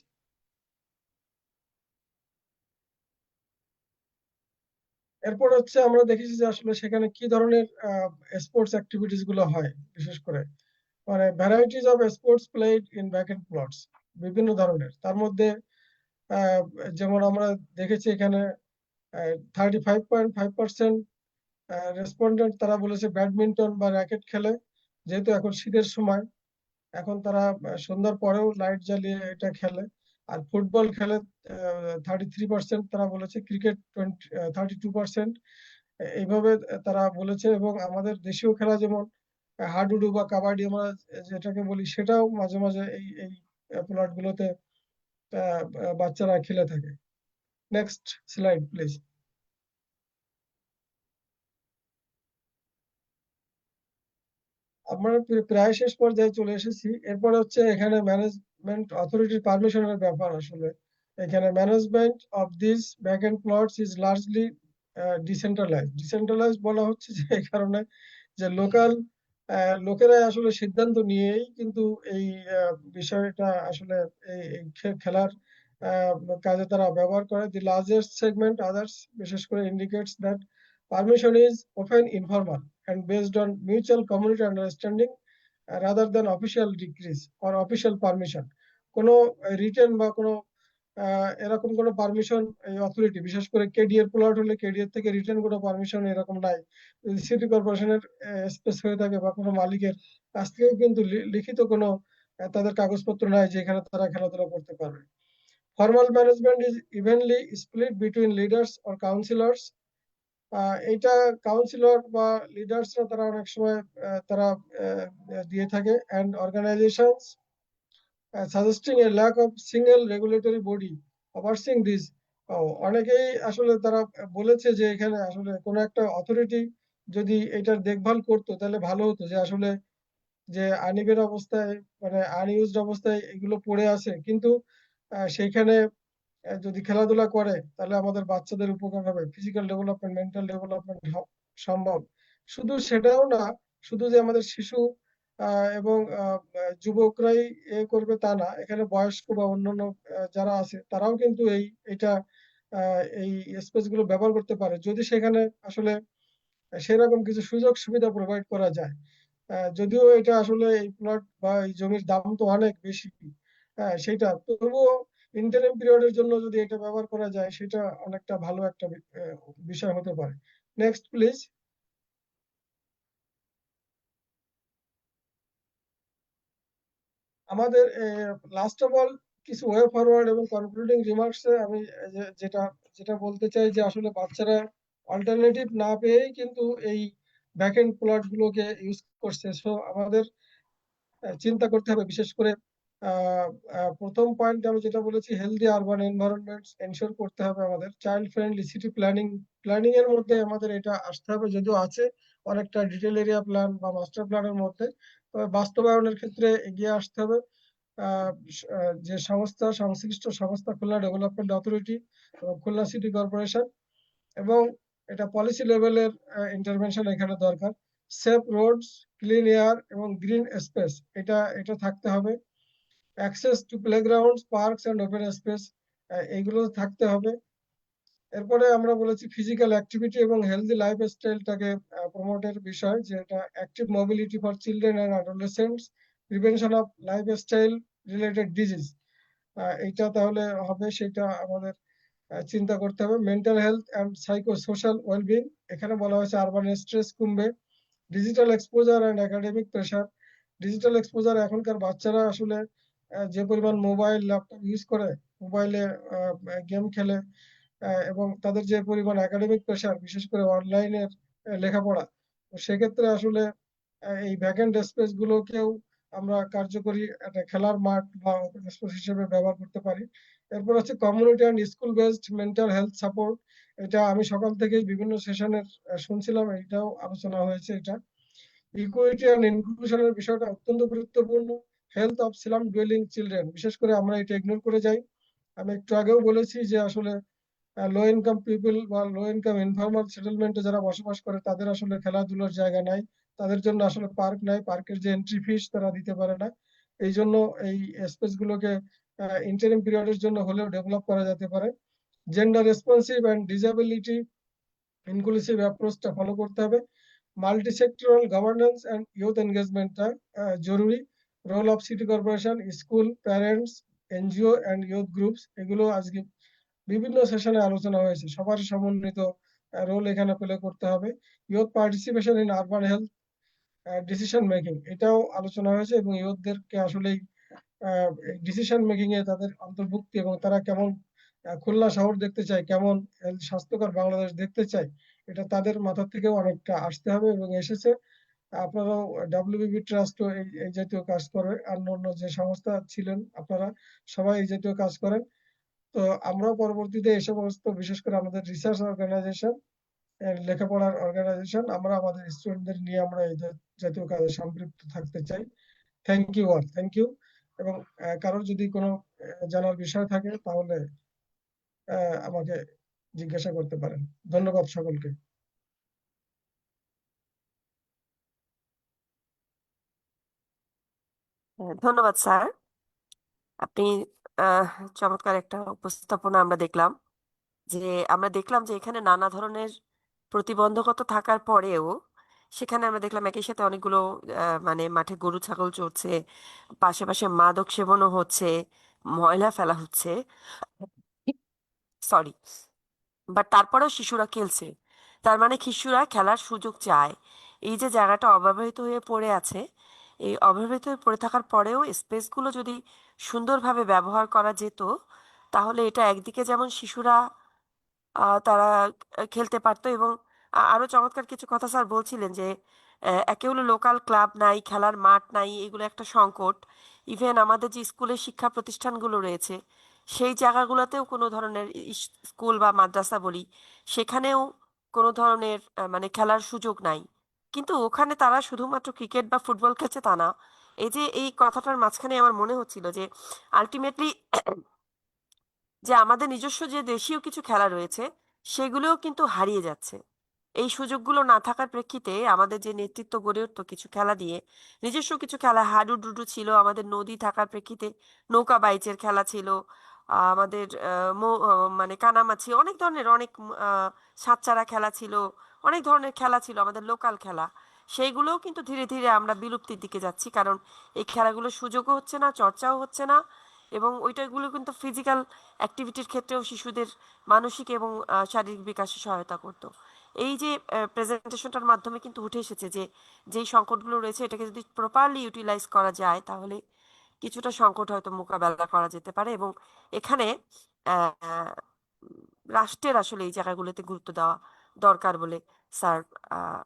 এরপর হচ্ছে আমরা দেখেছি যে আসলে সেখানে কি ধরনের স্পোর্টস অ্যাক্টিভিটিস গুলো হয়, বিশেষ করে মানে varieties of sports played in vacant plots, বিভিন্ন ধরনের। তার মধ্যে আহ, যেমন আমরা দেখেছি এখানে 35.5% রেসপন্ডেন্ট তারা বলেছে ব্যাডমিন্টন বা র্যাকেট খেলে, যেহেতু এখন শীতের সময়, এখন তারা সন্ধ্যার পরেও লাইট জ্বালিয়ে এটা খেলে। আর ফুটবল খেলে 33%, তারা বলেছে ক্রিকেট 32%, এইভাবে তারা বলেছে। এবং আমাদের দেশীয় খেলা যেমন হাডুডু বা কাবাডি আমরা যেটাকে বলি, সেটাও মাঝে মাঝে এই এই প্লট গুলোতে বাচ্চারা খেলে থাকে। Next slide please. আমরা প্রায় শেষ পর্যায়ে চলে এসেছি। এরপর হচ্ছে এখানে ম্যানেজমেন্ট অথরিটির পারমিশনের ব্যাপার। আসলে এখানে management of this vacant plots is largely decentralise বলা হচ্ছে যে এই কারণে যে লোকাল লোকেরা আসলে সিদ্ধান্ত নিয়েই কিন্তু এই বিষয়টা আসলে এই খেলার কাজে তারা ব্যবহার করে। দি লার্জেস্ট সেগমেন্ট আদার্স বিশেষ করে indicates that permission is often informal and based on mutual community understanding rather than official decrees or official permission. কোনো রিটেন বা কোনো এরকম কোনো পারমিশন এই অথরিটি, বিশেষ করে কেডিএর প্লট হলে কেডিএর থেকে রিটেন কোনো পারমিশন এরকম নাই। যদি সিটি কর্পোরেশনের স্পেস হয়ে থাকে বা কোনো মালিকের কাছ থেকেও কিন্তু লিখিত কোনো তাদের কাগজপত্র নাই যে এখানে তারা খেলাধুলা করতে পারবে। Formal management is evenly split between leaders or councillors. এইটা কাউন্সিলর বা লিডার্সরা তারা অনেক সময় তারা দিয়ে থাকে। And organisations suggesting a lack of single regulatory body overseeing this. অনেকেই আসলে তারা বলেছে যে এখানে আসলে কোনো একটা অথরিটি যদি এটার দেখভাল করতো তাহলে ভালো হতো, যে আসলে যে আনইভেন অবস্থায় মানে আনইউজড অবস্থায় এগুলো পড়ে আছে, কিন্তু সেইখানে যদি খেলাধুলা করে তাহলে আমাদের বাচ্চাদের উপকার হবে, ফিজিক্যাল ডেভেলপমেন্ট, মেন্টাল ডেভেলপমেন্ট সম্ভব। শুধু সেটাও না, শুধু যে আমাদের শিশু এবং যুবকরাই এ করবে তা না, এখানে বয়স্ক বা অন্যান্য যারা আছে তারাও কিন্তু এটা এই স্পেস গুলো ব্যবহার করতে পারে, যদি সেখানে আসলে সেরকম কিছু সুযোগ সুবিধা প্রোভাইড করা যায়। যদিও এটা আসলে এই প্লট বা এই জমির দাম তো অনেক বেশি, সেটা তবুও ইন্টারিম পিরিয়ডের জন্য যদি এটা ব্যবহার করা যায় সেটা অনেকটা ভালো একটা বিষয় হতে পারে। Next please. আমাদের লাস্ট অফ অল কিছু ওয়ে ফরওয়ার্ড এবং কনক্লুডিং রিমার্কসে আমি যেটা যেটা বলতে চাই যে আসলে বাচ্চারা অল্টারনেটিভ না পেয়েই কিন্তু এই ব্যাকএন্ড প্লট গুলোকে ইউজ করছে। সো আমাদের চিন্তা করতে হবে, বিশেষ করে প্রথম পয়েন্ট আমি যেটা বলেছি, হেলদি আরবান এনভায়রনমেন্টস এনশিওর করতে হবে আমাদের। চাইল্ড ফ্রেন্ডলি সিটি প্ল্যানিং এর মধ্যে আমাদের এটা আসতে হবে, যদিও আছে অনেকটা ডিটেল এরিয়া প্ল্যান বা মাস্টার প্ল্যানের মধ্যে, তবে বাস্তবায়নের ক্ষেত্রে এগিয়ে আসতে হবে। যে সংশ্লিষ্ট সংস্থা খুলনা ডেভেলপমেন্ট অথরিটি এবং খুলনা সিটি কর্পোরেশন, এবং এটা পলিসি লেভেলের ইন্টারভেনশন এখানে দরকার। সেফ রোডস, ক্লিন এয়ার এবং গ্রিন স্পেস, এটা থাকতে হবে। Access to playgrounds, parks and open space, এইগুলো থাকতে হবে। এরপরে আমরা বলেছি ফিজিক্যাল অ্যাক্টিভিটি এবং হেলদি লাইফস্টাইলটাকে প্রমোটের বিষয়, যেটা active mobility for children and adolescents, prevention of lifestyle related disease, এইটা তাহলে হবে, সেটা আমাদের চিন্তা করতে হবে। Mental health and psycho social wellbeing, এখানে বলা হয়েছে আরবান স্ট্রেস কমবে। Digital exposure and academic pressure, digital exposure, এখনকার বাচ্চারা আসলে যে পরিমাণ মোবাইল ল্যাপটপ ইউজ করে, মোবাইলে গেম খেলে, এবং তাদের যে পরিমাণ একাডেমিক প্রেশার, বিশেষ করে অনলাইনের লেখাপড়া, তো সেক্ষেত্রে আসলে এই ভ্যাকেন্ট স্পেস গুলোকেও আমরা কার্যকরী একটা খেলার মাঠ বা ওপেন স্পেস হিসেবে ব্যবহার করতে পারি। এরপর হচ্ছে community and school based mental health support, এটা আমি সকাল থেকেই বিভিন্ন সেশনের শুনছিলাম, এটাও আলোচনা হয়েছে। এটা ইকুইটি অ্যান্ড ইনক্লুশনের বিষয়টা অত্যন্ত গুরুত্বপূর্ণ। Health of slum dwelling children, বিশেষ করে আমরা এটা ইগনোর করে যাই। আমি একটু আগেও বলেছি যে আসলে লো ইনকাম পিপল বা লো ইনকাম ইনফর্মাল সেটেলমেন্টে যারা বসবাস করে, তাদের আসলে খেলাধুলার জায়গা নাই, তাদের জন্য আসলে পার্ক নাই, পার্কের যে এন্ট্রি ফিস তারা দিতে পারে না। এই জন্য এই স্পেস গুলোকে ইন্টারিম পিরিয়ডের জন্য হলেও ডেভেলপ করা যেতে পারে। Gender responsive and disability inclusive অ্যাপ্রোচটা ফলো করতে হবে। Multi sectoral governance and youth এনগেজমেন্টটা জরুরি। Role of city corporation, school, parents, NGO and youth groups, এগুলো আজকে বিভিন্ন সেশনে আলোচনা হয়েছে। সবার সমন্বিত রোল এখানে প্লে করতে হবে। Youth participation in urban health decision making, এটাও আলোচনা হয়েছে, এবং ইউথদেরকে আসলে ডিসিশন মেকিং এ তাদের অন্তর্ভুক্তি, এবং তারা কেমন খুলনা শহর দেখতে চায়, কেমন স্বাস্থ্যকর বাংলাদেশ দেখতে চায়, এটা তাদের মাথা থেকেও অনেকটা আসতে হবে এবং এসেছে। আপনারাও ডাব্লিউবিবি ট্রাস্ট এই জাতীয় কাজ করে, অন্য অন্য যে সংস্থা ছিলেন আপনারা সবাই এই জাতীয় কাজ করেন। তো আমরাও পরবর্তীতে এই সমস্ত, বিশেষ করে আমাদের রিসার্চ অর্গানাইজেশন, লেখাপড়ার অর্গানাইজেশন, আমরা আমাদের স্টুডেন্টদের নিয়ে আমরা এই জাতীয় কাজে সম্পৃক্ত থাকতে চাই। Thank you all, thank you. এবং কারোর যদি কোনো জানার বিষয় থাকে তাহলে আমাকে জিজ্ঞাসা করতে পারেন। ধন্যবাদ সকলকে। ধন্যবাদ স্যার। আপনি আহ, চমৎকার একটা উপস্থাপনা আমরা দেখলাম যে এখানে নানা ধরনের প্রতিবন্ধকতা থাকার পরেও সেখানে আমরা দেখলাম একই সাথে অনেকগুলো মানে মাঠে গরু ছাগল চড়ছে, পাশে পাশে মাদক সেবনও হচ্ছে, ময়লা ফেলা হচ্ছে, সরি, বাট তারপরেও শিশুরা খেলছে। তার মানে শিশুরা খেলার সুযোগ চায়। এই যে জায়গাটা অব্যবহৃত হয়ে পড়ে আছে, এই অব্যবহৃত হয়ে পড়ে থাকার পরেও স্পেসগুলো যদি সুন্দরভাবে ব্যবহার করা যেত, তাহলে এটা একদিকে যেমন শিশুরা তারা খেলতে পারতো, এবং আরো চমৎকার কিছু কথা স্যার বলছিলেন যে একে হলো লোকাল ক্লাব নাই, খেলার মাঠ নাই, এগুলো একটা সংকট। ইভেন আমাদের যে স্কুলের শিক্ষা প্রতিষ্ঠানগুলো রয়েছে সেই জায়গাগুলোতেও কোনো ধরনের স্কুল বা মাদ্রাসা বলি, সেখানেও কোনো ধরনের মানে খেলার সুযোগ নাই। কিন্তু ওখানে তারা শুধুমাত্র ক্রিকেট বা ফুটবল খেলছে তা না। এই যে এই কথাটার মাঝখানে আমার মনে হচ্ছিল যে আলটিমেটলি যে আমাদের নিজস্ব যে দেশীয় কিছু খেলা রয়েছে সেগুলোও কিন্তু হারিয়ে যাচ্ছে। এই সুযোগগুলো না থাকার প্রেক্ষিতে আমাদের যে নেতৃত্ব গড়ে উঠতো কিছু খেলা দিয়ে, নিজস্ব কিছু খেলা হাডুডুডু ছিল, আমাদের নদী থাকার প্রেক্ষিতে নৌকা বাইচের খেলা ছিল, আমাদের মানে কানামাছি, অনেক ধরনের অনেক সাতচারা খেলা ছিল, অনেক ধরনের খেলা ছিল আমাদের লোকাল খেলা। সেইগুলোও কিন্তু ধীরে ধীরে আমরা বিলুপ্তির দিকে যাচ্ছি, কারণ এই খেলাগুলোর সুযোগও হচ্ছে না, চর্চাও হচ্ছে না, এবং ওইটাগুলো কিন্তু ফিজিক্যাল অ্যাক্টিভিটির ক্ষেত্রেও শিশুদের মানসিক এবং শারীরিক বিকাশে সহায়তা করতো। এই যে প্রেজেন্টেশনটার মাধ্যমে কিন্তু উঠে এসেছে যে যেই সংকটগুলো রয়েছে এটাকে যদি প্রপারলি ইউটিলাইজ করা যায় তাহলে কিছুটা সংকট হয়তো মোকাবেলা করা যেতে পারে, এবং এখানে আহ, রাষ্ট্রের আসলে এই জায়গাগুলোতে গুরুত্ব দেওয়া দরকার বলে স্যার আহ,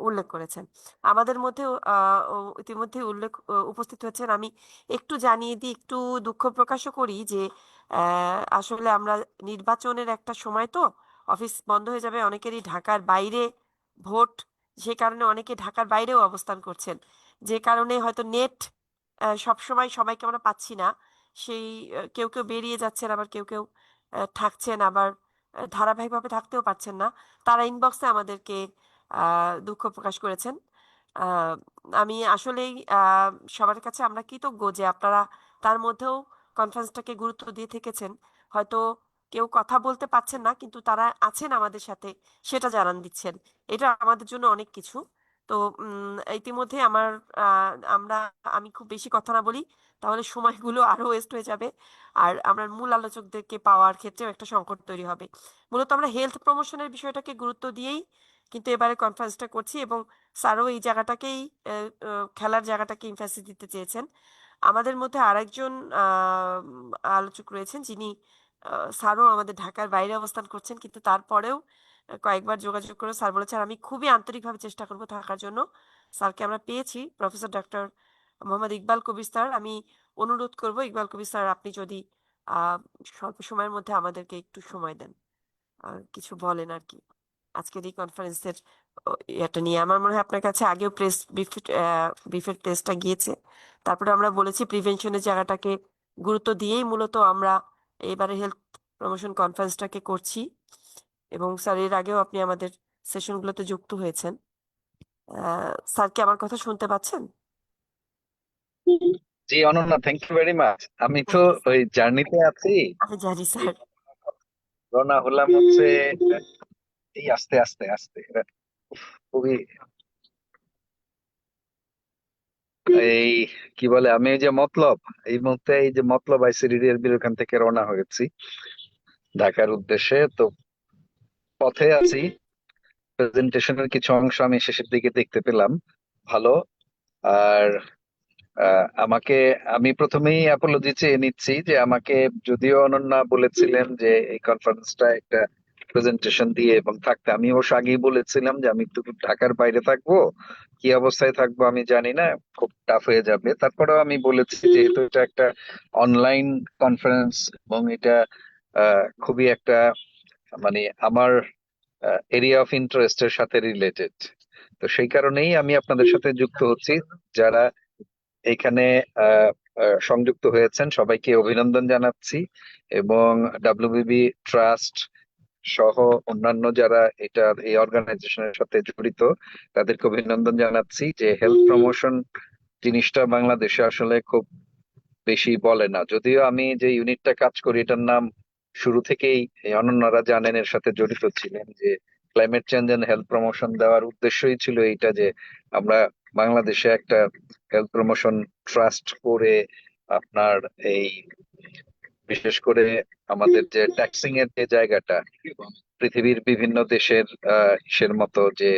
উল্লেখ করেছেন। আমাদের মধ্যেও ইতিমধ্যে উপস্থিত হয়েছেন। আমি একটু জানিয়ে দিই, একটু দুঃখ প্রকাশও করি যে আসলে আমরা নির্বাচনের একটা সময় তো, অফিস বন্ধ হয়ে যাবে, অনেকেরই ঢাকার বাইরে ভোট, যে কারণে অনেকে ঢাকার বাইরেও অবস্থান করছেন, যে কারণে হয়তো নেট সবসময় সবাইকে আমরা পাচ্ছি না। সেই কেউ কেউ বেরিয়ে যাচ্ছেন, আবার কেউ কেউ থাকছেন, আবার ধারাবাহিকভাবে থাকতেও পারছেন না। তারা ইনবক্সে আমাদেরকে দুঃখ প্রকাশ করেছেন। আহ, আমি আসলেই সবার কাছে আমরা কৃতজ্ঞ যে আপনারা তার মধ্যেও কনফারেন্সটাকে গুরুত্ব দিয়ে থেকেছেন। হয়তো কেউ কথা বলতে পারছেন না, কিন্তু তারা আছেন আমাদের সাথে, সেটা জানান দিচ্ছেন। এটা আমাদের জন্য অনেক কিছু। তো ইতিমধ্যে আমি খুব বেশি কথা না বলি, তাহলে সময়গুলো আরো ওয়েস্ট হয়ে যাবে, আর আমরা মূল আলোচকদেরকে পাওয়ার ক্ষেত্রেও একটা সংকট তৈরি হবে। মূলত আমরা হেলথ প্রমোশনের বিষয়টাকে গুরুত্ব দিয়েই কিন্তু এবারে কনফারেন্সটা করছি, এবং স্যারও এই জায়গাটাকেই খেলার জায়গাটাকে ইমফ্যাসিস দিতে চেয়েছেন। আমাদের মধ্যে আরেকজন আলোচক রয়েছেন, যিনি স্যারও আমাদের ঢাকার বাইরে অবস্থান করছেন, কিন্তু তারপরেও কয়েকবার যোগাযোগ করে স্যার বলেছেন আমি খুবই আন্তরিকভাবে চেষ্টা করব থাকার জন্য। স্যারকে আমরা পেয়েছি, প্রফেসর ডক্টর মোহাম্মদ ইকবাল কবির স্যার। আমি অনুরোধ করব ইকবাল কবির স্যার, আপনি যদি আহ স্বল্প সময়ের মধ্যে আমাদেরকে একটু সময় দেন আর কিছু বলেন আর কি আজকের এই কনফারেন্সের এটা নিয়ে। আমার মনে হয় আপনার কাছে আগেও প্রেস ব্রিফের টেস্টটা গিয়েছে। তারপরে আমরা বলেছি প্রিভেনশনের জায়গাটাকে গুরুত্ব দিয়েই মূলত আমরা এবারে হেলথ প্রমোশন কনফারেন্সটাকে করছি। এবং স্যার এর আগেও আপনি আমাদের সেশনগুলোতে যুক্ত হয়েছেন। স্যার কি আমার কথা শুনতে পাচ্ছেন? জি Ananya, thank you very much. আমি তো থ্যাংক ইউ স্যার। ওই জার্নিতে আছি। আমি জানি এই স্যার। রওনা হলাম হচ্ছে এই আস্তে আস্তে আস্তে খুবই এই কি বলে, আমি এই যে মতলব, এই মুহূর্তে এই যে মতলব আইসিডিডিআরবির ওখান থেকে রওনা হয়েছি ঢাকার উদ্দেশ্যে। তো পথে আছি, প্রেজেন্টেশনের কিছু অংশ আমি শেষের দিকে দেখতে পেলাম। ভালো। আর আমি প্রথমেই অ্যাপোলজি চেয়ে নিচ্ছি যে আমাকে, যদিও অনন্যা বলেছিলেন যে এই কনফারেন্সটা একটা প্রেজেন্টেশন দিয়ে এবং থাকতে, আমি অবশ্য আগেই বলেছিলাম যে আমি একটু ঢাকার বাইরে থাকবো, কি অবস্থায় থাকবো আমি জানি না, খুব টাফ হয়ে যাবে। তারপরেও আমি বলেছি যেহেতু এটা একটা অনলাইন কনফারেন্স এবং এটা খুবই একটা মানে আমার এরিয়া অফ ইন্টারেস্টের সাথে রিলেটেড, তো সেই কারণেই আমি আপনাদের সাথে যুক্ত হচ্ছি। যারা এখানে আহ, সংযুক্ত হয়েছেন সবাইকে অভিনন্দন জানাচ্ছি, এবং ডাব্লিউবিবি ট্রাস্ট সহ অন্যান্য যারা এই অর্গানাইজেশনের সাথে জড়িত তাদেরকে অভিনন্দন জানাচ্ছি যে হেলথ প্রমোশন জিনিসটা বাংলাদেশে আসলে খুব বেশি বলে না। যদিও আমি যে ইউনিটটা কাজ করি এটার নাম শুরু থেকেই এই অনন্যরা জানেন, এর সাথে জড়িত ছিলেন, যে climate change and health promotion দেওয়ার উদ্দেশ্যই ছিল এইটা যে আমরা বাংলাদেশে একটা হেলথ প্রমোশন ট্রাস্ট করে আপনার এই বিশেষ করে আমাদের যে ট্যাক্সিং এর যে জায়গাটা, পৃথিবীর বিভিন্ন দেশের ইসের মতো যে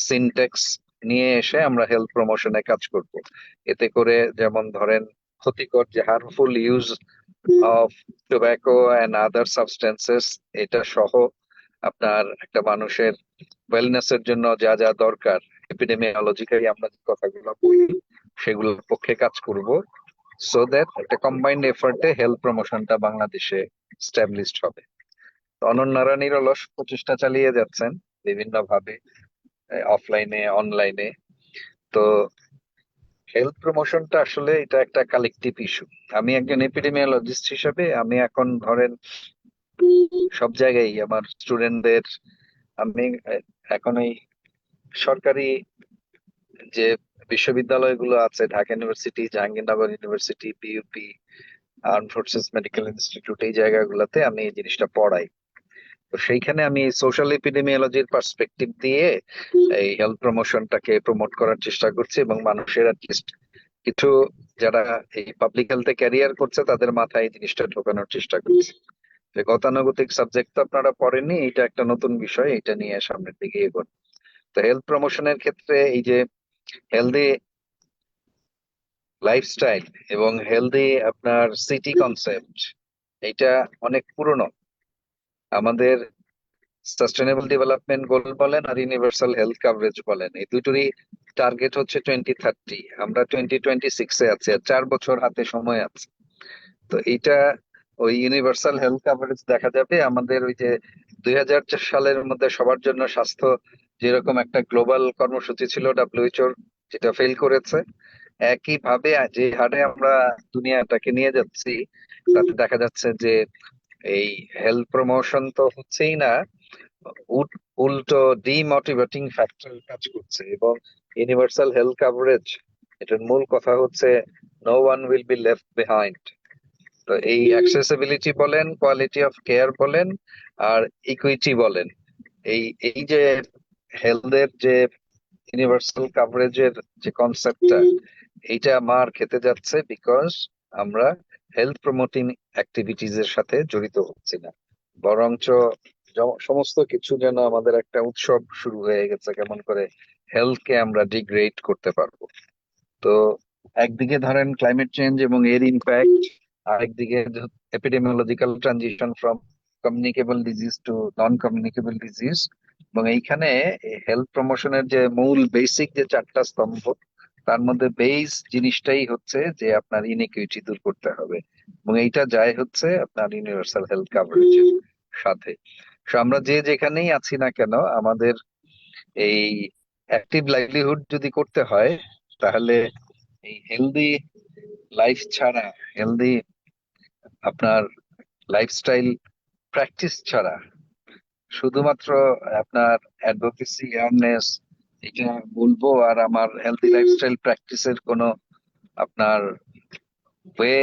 সিনট্যাক্স নিয়ে এসে আমরা হেলথ প্রমোশনে কাজ করব। এতে করে যেমন ধরেন ক্ষতিকর যে harmful use of tobacco and other substances, এটা সহ আপনার একটা মানুষের ওয়েলনেস এর জন্য যা যা দরকার, এপিডেমিওলজিক্যালি আমরা যে কথাগুলো বলি সেগুলোর পক্ষে কাজ করব, সো দ্যাট একটা কম্বাইন্ড এফার্টে হেলথ প্রমোশনটা বাংলাদেশে স্টাবলিশড হবে। তো অনন্যারা নিরলস প্রচেষ্টা চালিয়ে যাচ্ছেন বিভিন্ন ভাবে, অফলাইনে অনলাইনে। তো হেলথ প্রমোশনটা আসলে এটা একটা কালেকটিভ ইস্যু। আমি একজন এপিডেমিওলজিস্ট হিসেবে আমি এখন ধরেন সব জায়গায় আমার স্টুডেন্টদের, আমি এখন এই সরকারি যে বিশ্ববিদ্যালয়গুলো আছে, Dhaka university, Jahangirnagar university, PUP, arm forces medical institute, এই জায়গাগুলোতে আমি এই জিনিসটা পড়াই। তো সেইখানে আমি সোশ্যাল এপিডেমিওলজির পার্সপেক্টিভ দিয়ে এই হেলথ প্রমোশনটাকে প্রমোট করার চেষ্টা করছি, এবং মানুষের অ্যাটলিস্ট কিছু যারা এই পাবলিক হেলথে ক্যারিয়ার করছে তাদের মাথায় এই জিনিসটা ঢোকানোর চেষ্টা করছি যে গতানুগতিক সাবজেক্ট তো আপনারা পড়েননি, এটা একটা নতুন বিষয়, এটা নিয়ে সামনের দিকে এগোন। তো হেলথ প্রমোশনের ক্ষেত্রে এই যে হেলদি লাইফস্টাইল এবং হেলদি আপনার সিটি কনসেপ্ট, এটা অনেক পুরনো। আমাদের সাস্টেনেবল ডেভেলপমেন্ট গোল বলেন আর ইউনিভার্সাল হেলথ কাভারেজ বলেন, এই দুটোরই টার্গেট হচ্ছে 2030। আমরা 2026-এ আছি, আর 4 বছর হাতে সময় আছে। তো এইটা ওই ইউনিভার্সাল হেলথ কাভারেজ দেখা যাবে আমাদের ওই যে 2004 সালের মধ্যে সবার জন্য স্বাস্থ্য যেরকম একটা গ্লোবাল কর্মসূচি ছিল ডাব্লিউএইচওর, যেটা ফেল করেছে। একই ভাবে যে হারে আমরা দুনিয়াটাকে নিয়ে যাচ্ছি, তাতে দেখা যাচ্ছে যে এই হেলথ প্রমোশন তো হচ্ছেই না, উল্টো ডিমোটিভেটিং ফ্যাক্টর কাজ করছে, এবং ইউনিভার্সাল হেলথ কাভারেজ, এটার মূল কথা হচ্ছে no one will be left behind. তো এই অ্যাক্সেসিবিলিটি বলেন, কোয়ালিটি অফ কেয়ার বলেন, আর ইকুইটি বলেন, এই এই যে হেলথের যে ইউনিভার্সাল কাভারেজের যে কনসেপ্টটা, এইটা আমার খেতে যাচ্ছে বিকজ আমরা হেলথ প্রমোটিং অ্যাক্টিভিটিজ এর সাথে জড়িত হচ্ছি না, বরঞ্চ সমস্ত কিছু যেন আমাদের একটা উৎসব শুরু হয়ে গেছে কেমন করে হেলথ কে আমরা ডিগ্রেড করতে পারবো। তো একদিকে ধরেন ক্লাইমেট চেঞ্জ এবং এর ইম্প্যাক্ট, আরেকদিকে epidemiological transition from communicable disease to non communicable disease, এবং এইখানে হেলথ প্রমোশনের যে মূল বেসিক যে চারটা স্তম্ভ, তার মধ্যে বেস জিনিসটাই হচ্ছে যে আপনার ইনইকুইটি দূর করতে হবে, এবং এইটা যায় হচ্ছে আপনার ইউনিভার্সাল হেলথ কাভারেজের সাথে। So আমরা যে যেখানেই আছি না কেন, আমাদের এই অ্যাক্টিভ লাইভলিহুড যদি করতে হয়, তাহলে এই হেলদি লাইফ ছাড়া, হেলদি আপনার লাইফস্টাইল প্র্যাকটিস ছাড়া, শুধুমাত্র আপনার অ্যাডভোকেসি অ্যাওয়ারনেস এটা বলবো আর আমার হেলদি লাইফস্টাইল প্র্যাকটিসের কোনো আপনার ওয়ে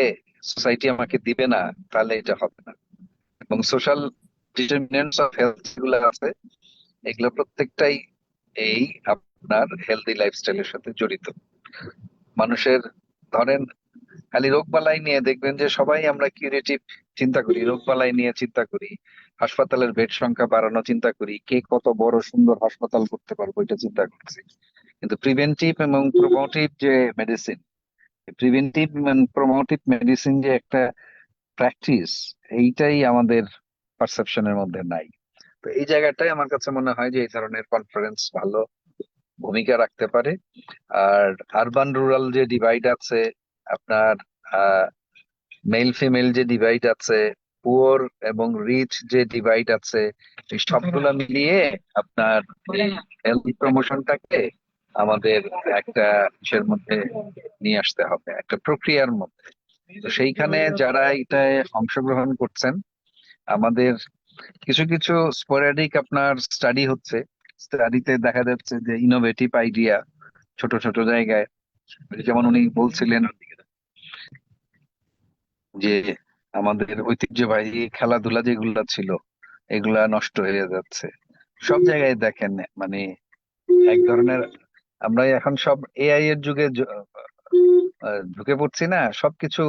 সোসাইটি আমাকে দিবে না, তাহলে এটা হবে না। এবং সোশ্যাল ডিটারমিনেন্টস অফ হেলথ যেগুলো আছে, এগুলো প্রত্যেকটাই এই আপনার হেলদি লাইফস্টাইলের সাথে জড়িত। মানুষের ধরেন খালি রোগবালাই নিয়ে দেখবেন যে সবাই আমরা কিউরেটিভ চিন্তা করি, রোগবালাই নিয়ে চিন্তা করি, হাসপাতালের বেড সংখ্যা বাড়ানো চিন্তা করি, কে কত বড় সুন্দর হাসপাতাল করতে পারবো এটা চিন্তা করছি। কিন্তু প্রিভেন্টিভ এবং প্রমোটিভ যে মেডিসিন, প্রিভেন্টিভ এবং প্রমোটিভ মেডিসিন যে একটা প্র্যাকটিস, এইটাই আমাদের পারসেপশনের মধ্যে নাই। তো এই জায়গাটাই আমার কাছে মনে হয় যে এই ধরনের কনফারেন্স ভালো ভূমিকা রাখতে পারে। আর আরবান রুরাল যে ডিভাইড আছে, আপনার মেল ফিমেল যে ডিভাইড আছে, পুয়ার এবং রিচ যে ডিভাইড আছে, এই সবগুলা মিলিয়ে আপনার হেলথ প্রমোশনটাকে আমাদের একটা ইসের মধ্যে নিয়ে আসতে হবে, একটা প্রক্রিয়ার মধ্যে। তো সেইখানে যারা এটায় অংশগ্রহণ করছেন, আমাদের কিছু কিছু স্পোরাডিক আপনার স্টাডি হচ্ছে, স্টাডিতে দেখা যাচ্ছে যে ইনোভেটিভ আইডিয়া ছোট ছোট জায়গায়, যেমন উনি বলছিলেন যে আমাদের ঐতিহ্যবাহী খেলাধুলা যেগুলা ছিল এগুলা নষ্ট হয়ে যাচ্ছে সব জায়গায়। দেখেন মানে এক ধরনের আমরা এখন সব এআই এর যুগে ঢুকে পড়ছি না, সবকিছু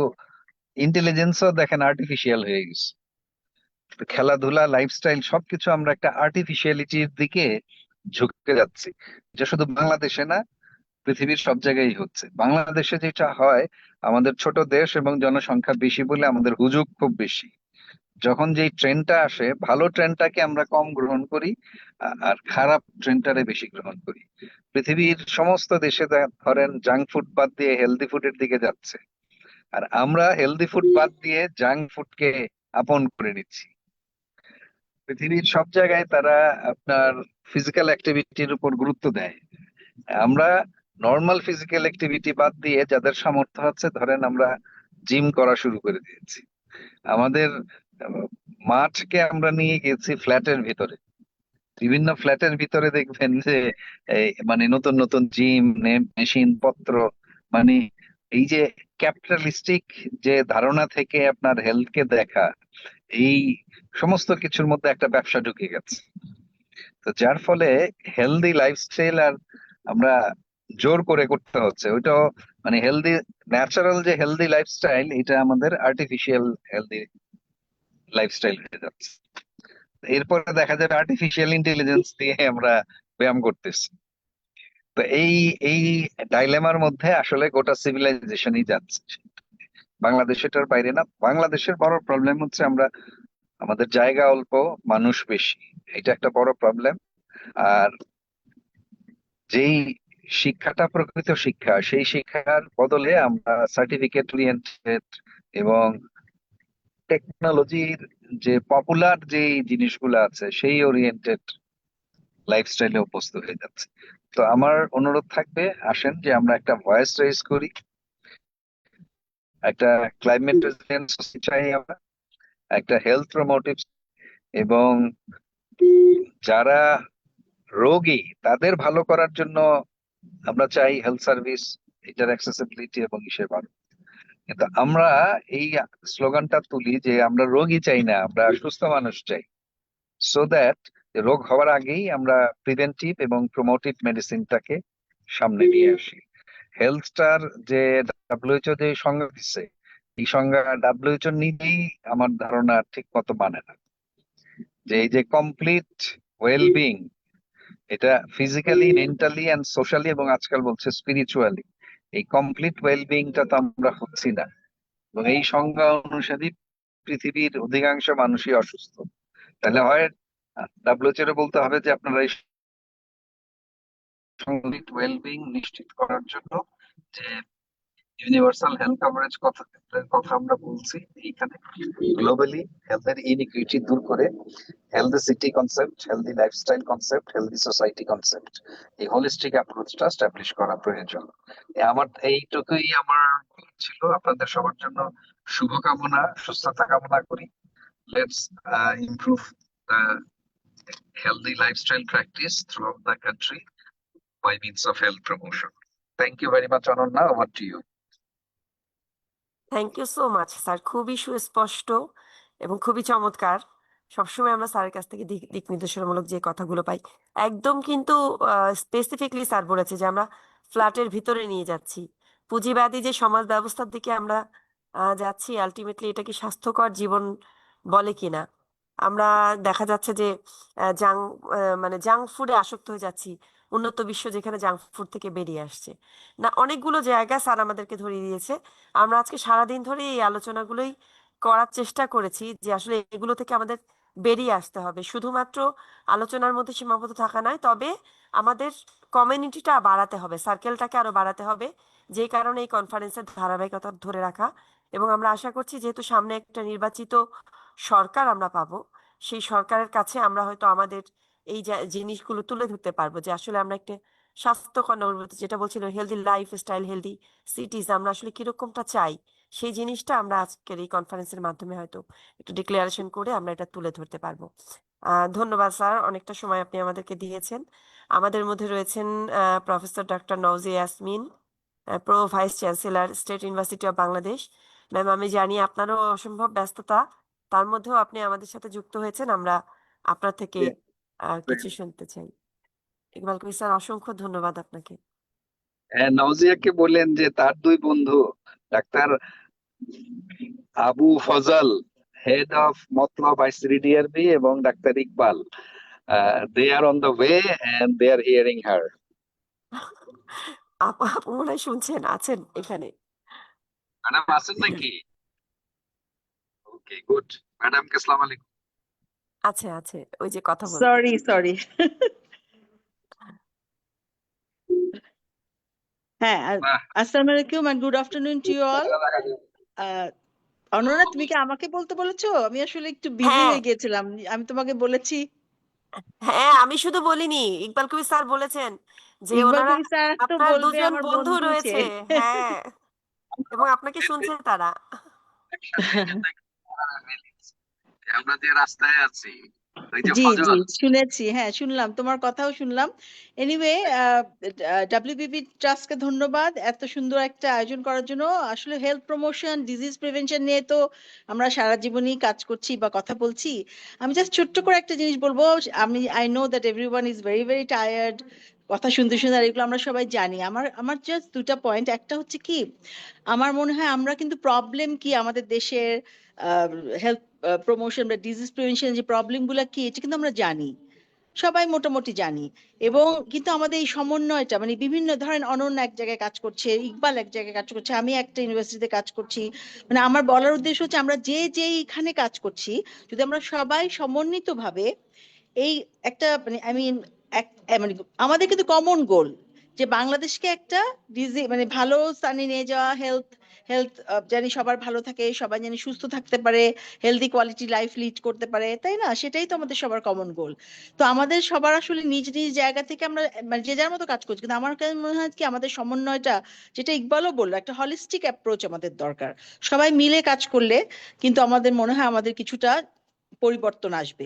ইন্টেলিজেন্সও দেখেন আর্টিফিশিয়াল হয়ে গেছে। তো খেলাধুলা, লাইফস্টাইল সবকিছু আমরা একটা আর্টিফিশিয়ালিটির দিকে ঝুঁকে যাচ্ছি, এটা শুধু বাংলাদেশে না, পৃথিবীর সব জায়গায় হচ্ছে। বাংলাদেশে যেটা হয়, আমাদের ছোট দেশ এবং জনসংখ্যা বেশি বলে আমাদের হুজুগ খুব বেশি। যখন যেই ট্রেন্ডটা আসে, ভালো ট্রেন্ডটাকে আমরা কম গ্রহণ করি, আর খারাপ ট্রেন্ডটারে বেশি গ্রহণ করি। পৃথিবীর সমস্ত দেশে ধরেন জাঙ্ক ফুড বাদ দিয়ে হেলদি ফুডের দিকে যাচ্ছে, আর আমরা হেলদি ফুড বাদ দিয়ে জাঙ্ক ফুডকে আপন করে নিচ্ছি। পৃথিবীর সব জায়গায় তারা আপনার ফিজিক্যাল অ্যাক্টিভিটির উপর গুরুত্ব দেয়, আমরা নর্মাল ফিজিক্যাল অ্যাক্টিভিটি বাদ দিয়ে যাদের সামর্থ্য আছে, ধরেন আমরা জিম করা শুরু করে দিয়েছি। আমাদের আহ, মাঠকে আমরা নিয়ে গেছি ফ্ল্যাটের ভিতরে, বিভিন্ন ফ্ল্যাটের ভিতরে দেখবেন যে মানে নতুন নতুন জিম মেশিন পত্র, মানে এই যে ক্যাপিটালিস্টিক যে ধারণা থেকে আপনার হেলথকে দেখা, এই সমস্ত কিছুর মধ্যে একটা ব্যবসা ঢুকে গেছে। তো যার ফলে হেলদি লাইফস্টাইল আর আমরা জোর করে করতে হচ্ছে, ওইটাও মানে হেলদি ন্যাচারাল যে হেলদি লাইফস্টাইল, এটা আমাদের আর্টিফিশিয়াল হেলদি লাইফস্টাইল হয়ে যাচ্ছে। এরপরে দেখা যাবে আর্টিফিশিয়াল ইন্টেলিজেন্স দিয়ে আমরা ব্যায়াম করতেছি। তো এই এই ডাইলেমার মধ্যে আসলে গোটা সিভিলাইজেশনই যাচ্ছে। বাংলাদেশ এটার বাইরে না। বাংলাদেশের বড় প্রবলেম হচ্ছে আমরা, আমাদের জায়গা অল্প, মানুষ বেশি, এটা একটা বড় প্রবলেম। আর যেই শিক্ষাটা প্রকৃত শিক্ষা, সেই শিক্ষার বদলে আমরা সার্টিফিকেট ওরিয়েন্টেড এবং টেকনোলজির যে পপুলার যে জিনিসগুলো আছে সেই ওরিয়েন্টেড লাইফস্টাইলে অভ্যস্ত হয়ে যাচ্ছে। তো আমার অনুরোধ থাকবে, আসেন যে আমরা একটা ভয়েস রেজ করি, একটা ক্লাইমেট রেজিলিয়েন্ট সোসাইটি চাই আমরা, একটা হেলথ প্রমোটিভ, এবং যারা রোগী তাদের ভালো করার জন্য আমরা চাই হেলথ সার্ভিস এটার অ্যাক্সেসিবিলিটি এবং ইসে বাড়ুক। কিন্তু আমরা এই স্লোগানটা তুলি যে আমরা রোগী চাই না, আমরা সুস্থ মানুষ চাই, সো দ্যাট রোগ হওয়ার আগেই আমরা প্রিভেন্টিভ এবং প্রমোটিভ মেডিসিনটাকে সামনে নিয়ে আসি। হেলথটার যে ডাব্লিউএইচও যে সংজ্ঞা দিচ্ছে, এই সংজ্ঞা ডাব্লিউএইচও নিজেই আমার ধারণা ঠিক মতো মানে না। যে এই যে কমপ্লিট ওয়েলবিং, এটা ফিজিক্যালি, মেন্টালি এন্ড সোশ্যালি এবং আজকাল বলছে স্পিরিচুয়ালি, এই কমপ্লিট ওয়েলবিংটা তো আমরা হচ্ছি না। এবং এই সংজ্ঞা অনুসারে পৃথিবীর অধিকাংশ মানুষই অসুস্থ। তাহলে হয় ডাব্লিউএইচও বলতে হবে যে আপনারা এই কমপ্লিট ওয়েলবিং নিশ্চিত করার জন্য যে ইউনিভার্সাল হেলথ কভারেজ কথা আমরা বলছি এইখানে, গ্লোবালি হেলথের ইনইকুইটি দূর করে healthy city concept, healthy lifestyle concept, healthy society concept, এই হোলিস্টিক অ্যাপ্রোচটা এস্টাবলিশ করা প্রয়োজন। আমার এইটুকুই আমার বলার ছিল। আপনাদের সবার জন্য শুভকামনা, সুস্থতা কামনা করি। Let's improve the healthy lifestyle practice throughout the country by means of health promotion. Thank you very much, Ananya. Over to you. Thank you so much sir, খুবই সুস্পষ্ট এবং খুবই চমৎকার। সবসময় আমরা স্যারের কাছ থেকে দিক দিক নির্দেশনামূলক যে কথাগুলো পাই, একদম কিন্তু স্পেসিফিকলি স্যার বলেছে যে আমরা ফ্ল্যাটের ভিতরে নিয়ে যাচ্ছি, পুঁজিবাদী যে সমাজ ব্যবস্থার দিকে আমরা যাচ্ছি, আলটিমেটলি এটা কি স্বাস্থ্যকর জীবন বলে কিনা। আমরা দেখা যাচ্ছে যে মানে জাঙ্ক ফুডে আসক্ত হয়ে যাচ্ছি, উন্নত বিশ্ব যেখানে জাঙ্ক ফুড থেকে বেরিয়ে আসছে না। অনেকগুলো জায়গা স্যার আমাদেরকে ধরিয়ে দিয়েছে। আমরা আজকে সারাদিন ধরে এই আলোচনাগুলোই করার চেষ্টা করেছি যে আসলে এগুলো থেকে আমাদের বেরিয়ে আসতে হবে, শুধুমাত্র আলোচনার মধ্যে সীমাবদ্ধ থাকা নয়, তবে আমাদের কমিউনিটিটা বাড়াতে হবে, সার্কেলটাকে আরো বাড়াতে হবে, যেই কারণে এই কনফারেন্সের ধারাবাহিকতা ধরে রাখা। এবং আমরা আশা করছি যেহেতু সামনে একটা নির্বাচিত সরকার আমরা পাবো, সেই সরকারের কাছে আমরা হয়তো আমাদের এই জিনিসগুলো তুলে ধরতে পারবো যে আসলে আমরা একটা স্বাস্থ্যকর নগরীতে, যেটা বলছিল হেলদি লাইফ স্টাইল, হেলদি সিটিজ, আমরা আসলে কিরকমটা চাই, সেই জিনিসটা আমরা আজকের এই কনফারেন্সের মাধ্যমে হয়তো একটু ডিক্লারেশন করে আমরা এটা তুলে ধরতে পারবো। ধন্যবাদ স্যার, অনেকটা সময় আপনি আমাদেরকে দিয়েছেন। আমাদের মধ্যে রয়েছেন professor doctor Nauzia Yasmin, pro vice chancellor, state university of Bangladesh. Ma'am, আমি জানি আপনারও অসম্ভব ব্যস্ততা, তার মধ্যেও আপনি আমাদের সাথে যুক্ত হয়েছেন। আমরা আপনার থেকে কিছু শুনতে চাই। ইকবাল কবির স্যার, অসংখ্য ধন্যবাদ আপনাকে। নওজিয়াকে বলেন যে তার দুই বন্ধু ডাক্তার Abu Fazal, head of Matlab ICDDRB, এবং ডাক্তার Iqbal, they are on the way and they are hearing her. আপু আপু মনে হয় শুনছেন, আছেন এখানে। ম্যাডাম আছেন নাকি? ওকে, গুড। ম্যাডামকে আসসালামু আলাইকুম। আছে আছে, ওই যে কথা বলতে। সরি হ্যাঁ, বাহ, আসসালামু আলাইকুম and good afternoon to you all. Ananya, তুমি কি আমাকে বলতে বলেছো? আমি আসলে একটু বিজি হ্যাঁ হয়ে গিয়েছিলাম। আমি তোমাকে বলেছি। হ্যাঁ, আমি শুধু বলিনি, ইকবাল কবির স্যার বলেছেন যে ইকবাল ওনারা, কবির স্যার তো আপনার বলবে দুজন আমার বন্ধু বন্ধু সে। রয়েছে। হ্যাঁ, এবং আপনাকে শুনছে তারা। আমরা যে রাস্তায় আছি, ওই যে জি ফজল, শুনেছি, হ্যাঁ শুনলাম, তোমার কথাও শুনলাম। এনিওয়ে, ডাব্লিউবিপি ট্রাস্টকে ধন্যবাদ এত সুন্দর একটা আয়োজন করার জন্য। আসলে হেলথ প্রমোশন, ডিজিজ প্রিভেনশন নিয়ে তো আমরা সারা জীবনই কাজ করছি বা কথা বলছি। আমি জাস্ট ছোট্ট করে একটা জিনিস বলবো। I know that everyone is very very tired কথা শুনতে শুনতে, আর এগুলো আমরা সবাই জানি। আমার জাস্ট দুটা পয়েন্ট। একটা হচ্ছে কি, আমার মনে হয় আমরা কিন্তু প্রবলেম কি আমাদের দেশের হেলথ প্রমোশন বা ডিজিজ প্রিভেনশন যে প্রবলেম গুলা কি, এটা কিন্তু আমরা জানি, সবাই মোটামুটি জানি। এবং কিন্তু আমাদের এই সমন্বয়টা, মানে বিভিন্ন ধরেন অনন্য এক জায়গায় কাজ করছে, ইকবাল এক জায়গায় কাজ করছে, আমি একটা ইউনিভার্সিটিতে কাজ করছি, মানে আমার বলার উদ্দেশ্য হচ্ছে আমরা যেখানে কাজ করছি, যদি আমরা সবাই সমন্বিতভাবে এই একটা মানে মানে আমাদের কিন্তু কমন গোল যে বাংলাদেশকে একটা মানে ভালো স্থানে নিয়ে যাওয়া, হেলথ হেলথ জানি সবার ভালো থাকে, সবাই জানি সুস্থ থাকতে পারে, হেলদি কোয়ালিটি লাইফ লিড করতে পারে, তাই না? সেটাই তো আমাদের সবার কমন গোল। তো আমাদের সবার আসলে নিজ নিজ জায়গা থেকে আমরা মানে যে যার মতো কাজ করছি, কিন্তু আমার কাছে মনে হয় কি আমাদের সমন্বয়টা, যেটা ইকবালও বললো, একটা হলিস্টিক অ্যাপ্রোচ আমাদের দরকার। সবাই মিলে কাজ করলে কিন্তু আমাদের মনে হয় আমাদের কিছুটা পরিবর্তন আসবে।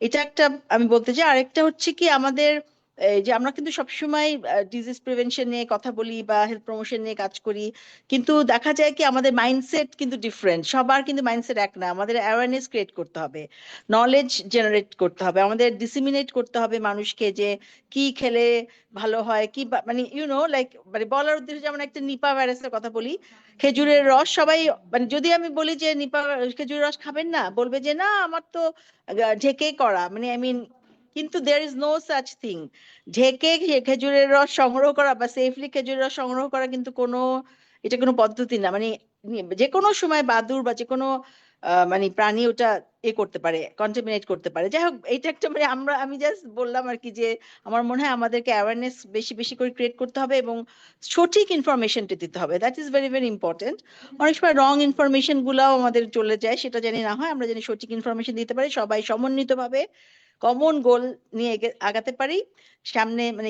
এটা একটা আমি বলতে চাই। আরেকটা হচ্ছে কি, আমাদের এই যে আমরা কিন্তু সবসময় ডিজিজ প্রিভেনশন নিয়ে কথা বলি বা হেলথ প্রমোশন নিয়ে কাজ করি, কিন্তু দেখা যায় কি আমাদের মাইন্ডসেট কিন্তু ডিফারেন্ট, সবার কিন্তু মাইন্ডসেট এক না। আমাদের অ্যাওয়ারনেস ক্রিয়েট করতে হবে, নলেজ জেনারেট করতে হবে, আমাদের ডিসিমিনেট করতে হবে মানুষকে যে কি খেলে ভালো হয়, কি মানে লাইক মানে বলার উদ্দেশ্যে, যেমন একটা নিপা ভাইরাসের কথা বলি, খেজুরের রস সবাই, মানে যদি আমি বলি যে খেজুরের রস খাবেন না, বলবে যে না আমার তো ঢেকে করা, মানে কিন্তু there is no such thing. ঢেকে খেজুরের রস সংগ্রহ করা বা সেফলি খেজুরের রস সংগ্রহ করা কিন্তু এটা কোনো পদ্ধতি না। মানে যে কোনো সময় বাদুড় বা যে কোনো মানে প্রাণী ওটা করতে পারে, কন্টামিনেট করতে পারে। যাই হোক, এটা একটা মানে আমি জাস্ট বললাম আর কি, যে আমার মনে হয় আমাদেরকে অ্যাওয়ারনেস বেশি বেশি করে ক্রিয়েট করতে হবে এবং সঠিক ইনফরমেশনটা দিতে হবে। That is very very important. অনেক সময় রং ইনফরমেশন গুলাও আমাদের চলে যায়, সেটা জানি না হয়, আমরা জানি সঠিক ইনফরমেশন দিতে পারি, সবাই সমন্বিতভাবে কমন গোল নিয়ে আগাতে পারি। সামনে মানে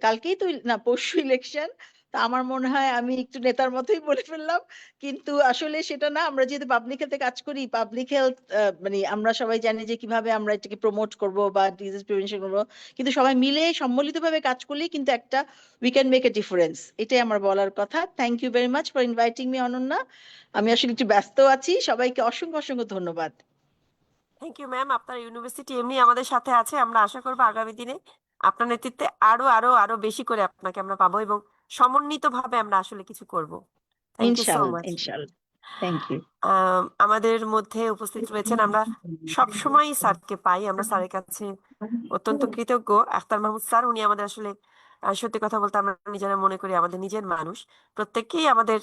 কালকেই তো না, পরশু ইলেকশন। তা আমার মনে হয় আমি একটু নেতার মতোই বলে ফেললাম, কিন্তু আসলে সেটা না। আমরা যেহেতু পাবলিক হেলথে কাজ করি, পাবলিক হেলথ মানে আমরা সবাই জানি যে কিভাবে আমরা এটাকে প্রমোট করব বা ডিজিজ প্রিভেনশন করবো, কিন্তু সবাই মিলে সম্মিলিতভাবে কাজ করলেই কিন্তু একটা we can make a difference. এটাই আমার বলার কথা। Thank you very much for inviting me Ananya. আমি আসলে একটু ব্যস্ত আছি। সবাইকে অসংখ্য অসংখ্য ধন্যবাদ। Thank you ma'am. আপনার ইউনিভার্সিটি এমনি আমাদের সাথে আছে, আমরা আশা করবো আগামী দিনে আপনার নেতৃত্বে আরো আরো আরো বেশি করে আপনাকে আমরা পাবো এবং সমন্বিতভাবে আমরা আসলে কিছু করব। থ্যাংক ইউ সো ইনশাআল্লাহ, মাচ। ইনশাআল্লাহ। Thank you. আমাদের মধ্যে উপস্থিত রয়েছেন, আমরা সব সময় স্যারকে পাই, আমরা স্যারের কাছে অত্যন্ত কৃতজ্ঞ। আখতার মাহমুদ স্যার, উনি আমাদের আসলে সত্যি কথা বলতে আমরা নিজেরা মনে করি আমাদের নিজের মানুষ, প্রত্যেককেই আমাদের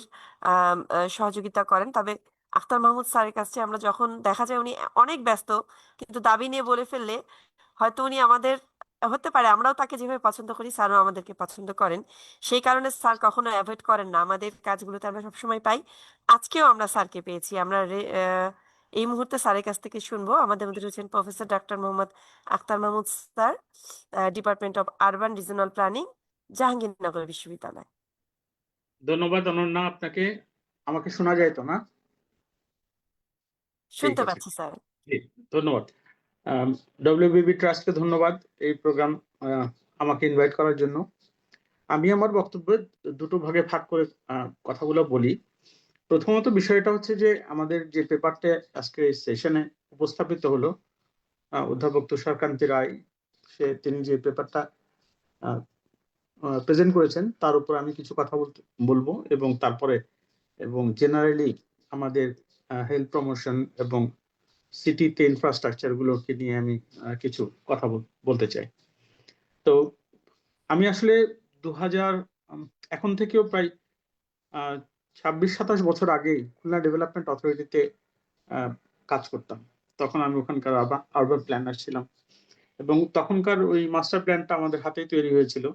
সহযোগিতা করেন। তবে আখতার মাহমুদ স্যারের কাছে আমরা যখন দেখা যায় উনি অনেক ব্যস্ত, কিন্তু দাবি নিয়ে বলে ফেললে হয়তো উনি আমাদের, হতে পারে আমরাও তাকে যেভাবে পছন্দ করি স্যারও আমাদেরকে পছন্দ করেন, সেই কারণে স্যার কখনো অ্যাভয়েড করেন না, আমাদের কাজগুলোতে আমরা সবসময় পাই। আজকেও আমরা স্যারকে পেয়েছি। আমরা এই মুহূর্তে স্যারের কাছ থেকে শুনবো। আমাদের মধ্যে রয়েছেন professor doctor Mohammad Akhtar Mahmud sir, department of urban regional planning, Jahangirnagar বিশ্ববিদ্যালয়। ধন্যবাদ অনন্যা আপনাকে। আমাকে শোনা যায় তো না? ঠিক শুনতে আছে, পাচ্ছি স্যার। জি, ধন্যবাদ। ডব্লিউবিবি ট্রাস্টকে ধন্যবাদ এই প্রোগ্রাম আমাকে ইনভাইট করার জন্য। আমি আমার বক্তব্য দুটো ভাগে ভাগ করে কথাগুলো বলি। প্রথমত বিষয়টা হচ্ছে যে আমাদের যে পেপারটা আজকে এই সেশনে উপস্থাপিত হলো, অধ্যাপক তুষারকান্তি রায় তিনি যে পেপারটা প্রেজেন্ট করেছেন তার উপর আমি কিছু কথা বলবো, এবং তারপরে জেনারেলি আমাদের হেলথ প্রমোশন এবং সিটিতে ইনফ্রাস্ট্রাকচার গুলোকে নিয়ে আমি কিছু কথা বলতে চাই। তো আমি আসলে 2000 এখন থেকেও প্রায় 26-27 বছর আগে খুলনা ডেভেলপমেন্ট অথরিটিতে কাজ করতাম। তখন আমি ওখানকার আরবান প্ল্যানার ছিলাম, এবং তখনকার ওই মাস্টার প্ল্যানটা আমাদের হাতেই তৈরি হয়েছিল।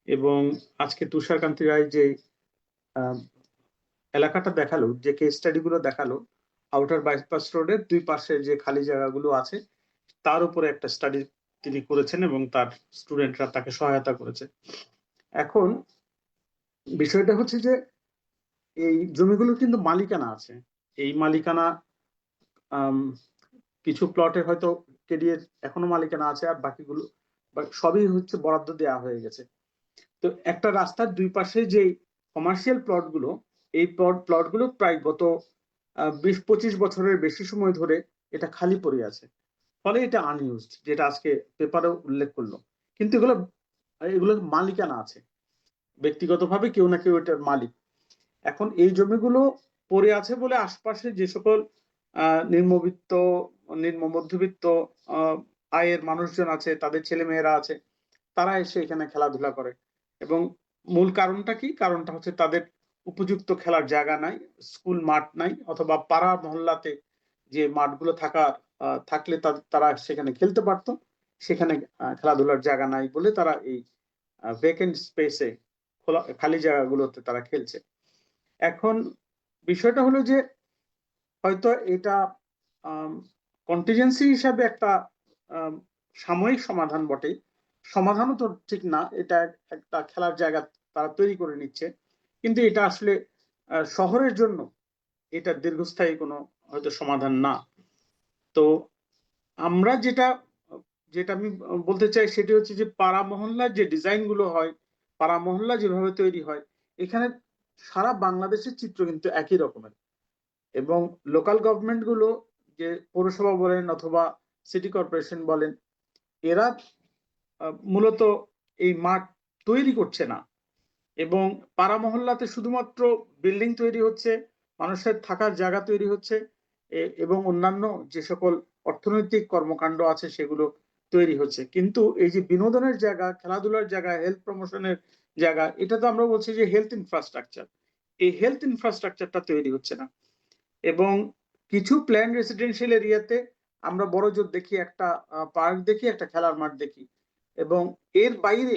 এবং আজকে তুষারকান্তি রায় যে এলাকাটা দেখালো, যে কেস স্টাডি গুলো দেখালো, আউটার বাইপাস রোডের দুই পাশে যে খালি জায়গাগুলো আছে তার উপরে একটা স্টাডি তিনি করেছেন এবং তার স্টুডেন্টরা তাকে সহায়তা করেছে। এখন বিষয়টা হচ্ছে যে এই জমিগুলো কিন্তু মালিকানা আছে। এই মালিকানা কিছু প্লটের হয়তো কেডিএর এখনো মালিকানা আছে, আর বাকিগুলো সবই হচ্ছে বরাদ্দ দেওয়া হয়ে গেছে। তো একটা রাস্তার দুই পাশে যে কমার্শিয়াল প্লটগুলো, এই প্লটগুলো প্রায় গত 20-25 বছরের বেশি সময় ধরে এটা খালি পড়ে আছে। ফলে এটা আনইউজড, যেটা আজকে পেপারে উল্লেখ করলো। কিন্তু এগুলোর মালিকানা আছে, ব্যক্তিগতভাবে কেউ না কেউ এটার মালিক। এখন এই জমিগুলো পড়ে আছে বলে আশপাশে যে সকল নিম্নবিত্ত, নিম্ন মধ্যবিত্ত আয়ের মানুষজন আছে, তাদের ছেলে মেয়েরা আছে, তারা এসে এখানে খেলাধুলা করে। এবং মূল কারণটা কি? কারণটা হচ্ছে তাদের উপযুক্ত খেলার জায়গা নাই, স্কুল মাঠ নাই, অথবা পাড়া মহল্লাতে যে মাঠগুলো থাকলে তারা সেখানে খেলতে পারতো, সেখানে খেলাধুলার জায়গা নাই বলে তারা এই ভ্যাকেন্ট স্পেসে, খালি জায়গাগুলোতে তারা খেলছে। এখন বিষয়টা হলো যে হয়তো এটা কন্টিজেন্সি হিসাবে একটা সাময়িক সমাধান বটে, সমাধানও তো ঠিক না, এটা একটা খেলার জায়গা তারা তৈরি করে নিচ্ছে, কিন্তু এটা আসলে শহরের জন্য এটা দীর্ঘস্থায়ী কোনো হয়তো সমাধান না। তো আমরা যেটা যেটা আমি বলতে চাই সেটি হচ্ছে যে পাড়া মহল্লার যে ডিজাইন গুলো হয়, পাড়া মহল্লা যেভাবে তৈরি হয়, এখানে সারা বাংলাদেশের চিত্র কিন্তু একই রকমের। এবং লোকাল গভর্নমেন্ট গুলো, যে পৌরসভা বলেন অথবা সিটি কর্পোরেশন বলেন, এরা মূলত এই মাঠ তৈরি করছে না, এবং পাড়া মহল্লাতে শুধুমাত্র বিল্ডিং তৈরি হচ্ছে, মানুষের থাকার জায়গা তৈরি হচ্ছে, এবং অন্যান্য যে সকল অর্থনৈতিক কর্মকাণ্ড আছে সেগুলো তৈরি হচ্ছে। কিন্তু এই যে বিনোদনের জায়গা, খেলাধুলার জায়গা, হেলথ প্রমোশনের জায়গা, এটা তো আমরা বলছি যে হেলথ ইনফ্রাস্ট্রাকচার, এই হেলথ ইনফ্রাস্ট্রাকচারটা তৈরি হচ্ছে না। এবং কিছু প্ল্যান রেসিডেন্সিয়াল এরিয়াতে আমরা বড় জোর দেখি, একটা পার্ক দেখি, একটা খেলার মাঠ দেখি, এবং এর বাইরে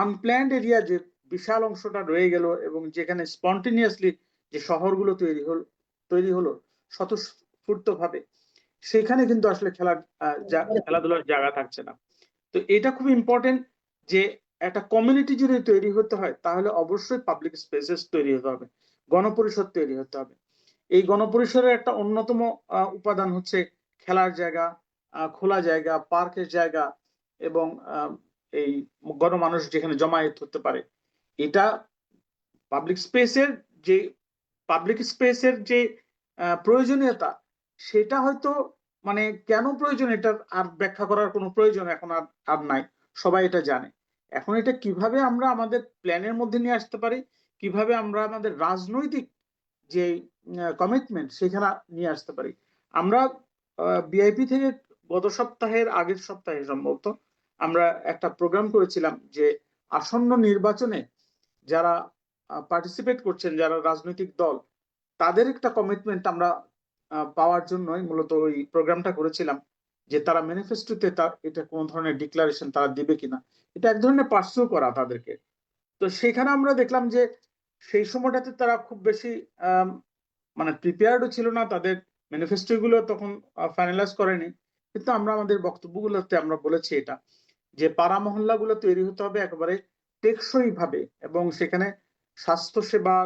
আনপ্ল্যান্ড এরিয়া যে বিশাল অংশটা রয়ে গেল, এবং যেখানে স্পন্টেনিয়াসলি যে শহরগুলো তৈরি হলো স্বতঃস্ফূর্ত ভাবে, সেখানে কিন্তু আসলে খেলাধুলার জায়গা থাকছে না। তো এটা খুব ইম্পর্টেন্ট যে একটা কমিউনিটি যদি তৈরি হতে হয় তাহলে অবশ্যই পাবলিক স্পেসেস তৈরি হতে হবে, গণপরিষদ তৈরি হতে হবে। এই গণপরিসরের একটা অন্যতম উপাদান হচ্ছে খেলার জায়গা, খোলা জায়গা, পার্কের জায়গা, এবং এই গণমানুষ যেখানে জমায়েত হতে পারে। এটা পাবলিক স্পেসের যে প্রয়োজনীয়তা, সেটা হয়তো মানে কেন প্রয়োজন এটা আর ব্যাখ্যা করার কোনো প্রয়োজন এখন আর নাই, সবাই এটা জানে। এখন এটা কিভাবে আমরা আমাদের প্ল্যানের মধ্যে নিয়ে আসতে পারি, কিভাবে আমরা আমাদের রাজনৈতিক যে কমিটমেন্ট সেখানে নিয়ে আসতে পারি। আমরা বিআইপি থেকে গত সপ্তাহের আগের সপ্তাহে সম্ভবত আমরা একটা প্রোগ্রাম করেছিলাম যে আসন্ন নির্বাচনে যারা পার্টিসিপেট করছেন, যারা রাজনৈতিক দল, তাদের একটা কমিটমেন্ট আমরা পাওয়ার জন্যই মূলত ওই প্রোগ্রামটা করেছিলাম, যে তারা ম্যানিফেস্টোতে এটা কোন ধরনের ডিক্লারেশন তারা দিবে কিনা, এটা এক ধরনের পার্সু করা তাদেরকে। তো সেখানে আমরা দেখলাম যে সেই সময়টাতে তারা খুব বেশি মানে প্রিপেয়ার্ডও ছিল না, তাদের ম্যানিফেস্টো গুলো তখন ফাইনালাইজ করেনি। কিন্তু আমরা আমাদের বক্তব্যগুলোতে আমরা বলেছি এটা, যে পাড়া মহল্লা গুলো তৈরি হতে হবে একেবারে টেকসই ভাবে, এবং সেখানে স্বাস্থ্যসেবা,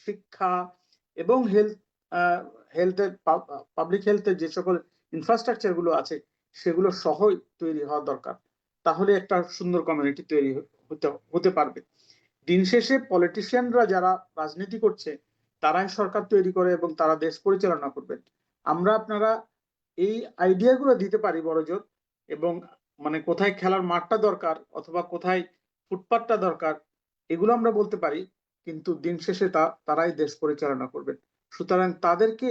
শিক্ষা এবং পাবলিক হেলথের যে সকল ইনফ্রাস্ট্রাকচার গুলো আছে সেগুলো সহই তৈরি হওয়া দরকার। তাহলে একটা সুন্দর কমিউনিটি তৈরি হতে পারবে। দিন শেষে পলিটিশিয়ানরা যারা রাজনীতি করছে তারাই সরকার তৈরি করে এবং তারা দেশ পরিচালনা করবেন। আপনারা এই আইডিয়া গুলো দিতে পারি বড়জোর, এবং মানে কোথায় খেলার মাঠটা দরকার অথবা কোথায় ফুটপাথটা দরকার, এগুলো আমরা বলতে পারি, কিন্তু দিন শেষে তারাই দেশ পরিচালনা করবেন। সুতরাং তাদেরকে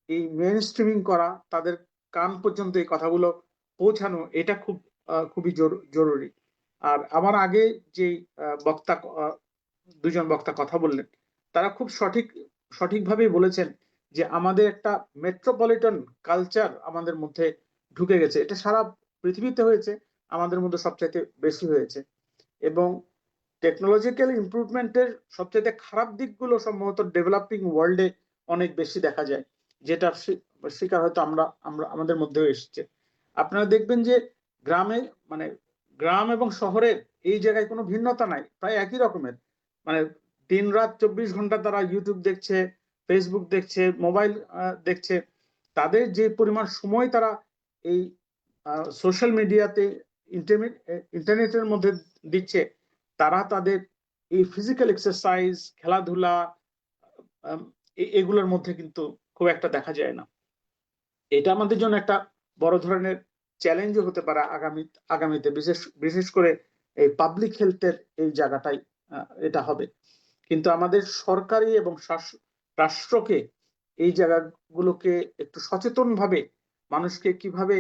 এই মেইন স্ট্রিমিং করা, তাদের কান পর্যন্ত এই কথাগুলো পৌঁছানো, এটা খুবই জরুরি। আর আমার আগে যে দুজন বক্তা কথা বললেন, তারা খুব সঠিকভাবেই বলেছেন যে আমাদের একটা মেট্রোপলিটন কালচার আমাদের মধ্যে ঢুকে গেছে। এটা সারা পৃথিবীতে হয়েছে, আমাদের মধ্যে সবচাইতে বেশি হয়েছে। এবং টেকনোলজিক্যাল ইমপ্রুভমেন্টের সবচেয়ে খারাপ দিকগুলো সম্ভবত ডেভেলপিং ওয়ার্ল্ডে অনেক বেশি দেখা যায়, যেটা শিকার হয়তো আমরা আমাদের মধ্যেও এসেছে। আপনারা দেখবেন যে গ্রাম এবং শহরের এই জায়গায় কোনো ভিন্নতা নাই, প্রায় একই রকমের। মানে দিন রাত 24 ঘন্টা তারা ইউটিউব দেখছে, ফেসবুক দেখছে, মোবাইল দেখছে। তাদের যে পরিমাণ সময় তারা এই সোশ্যাল মিডিয়াতে, ইন্টারনেটের মধ্যে দিচ্ছে, তারা তাদের এই ফিজিক্যাল এক্সারসাইজ, খেলাধুলা, এগুলোর মধ্যে কিন্তু খুব একটা দেখা যায় না। এটা আমাদের জন্য একটা বড় ধরনের চ্যালেঞ্জও হতে পারে আগামীতে, বিশেষ করে এই পাবলিক হেলথের এই জায়গাটাই এটা হবে। কিন্তু আমাদের সরকারি এবং রাষ্ট্রকে এই জায়গাগুলোকে একটু সচেতন ভাবে মানুষকে কিভাবে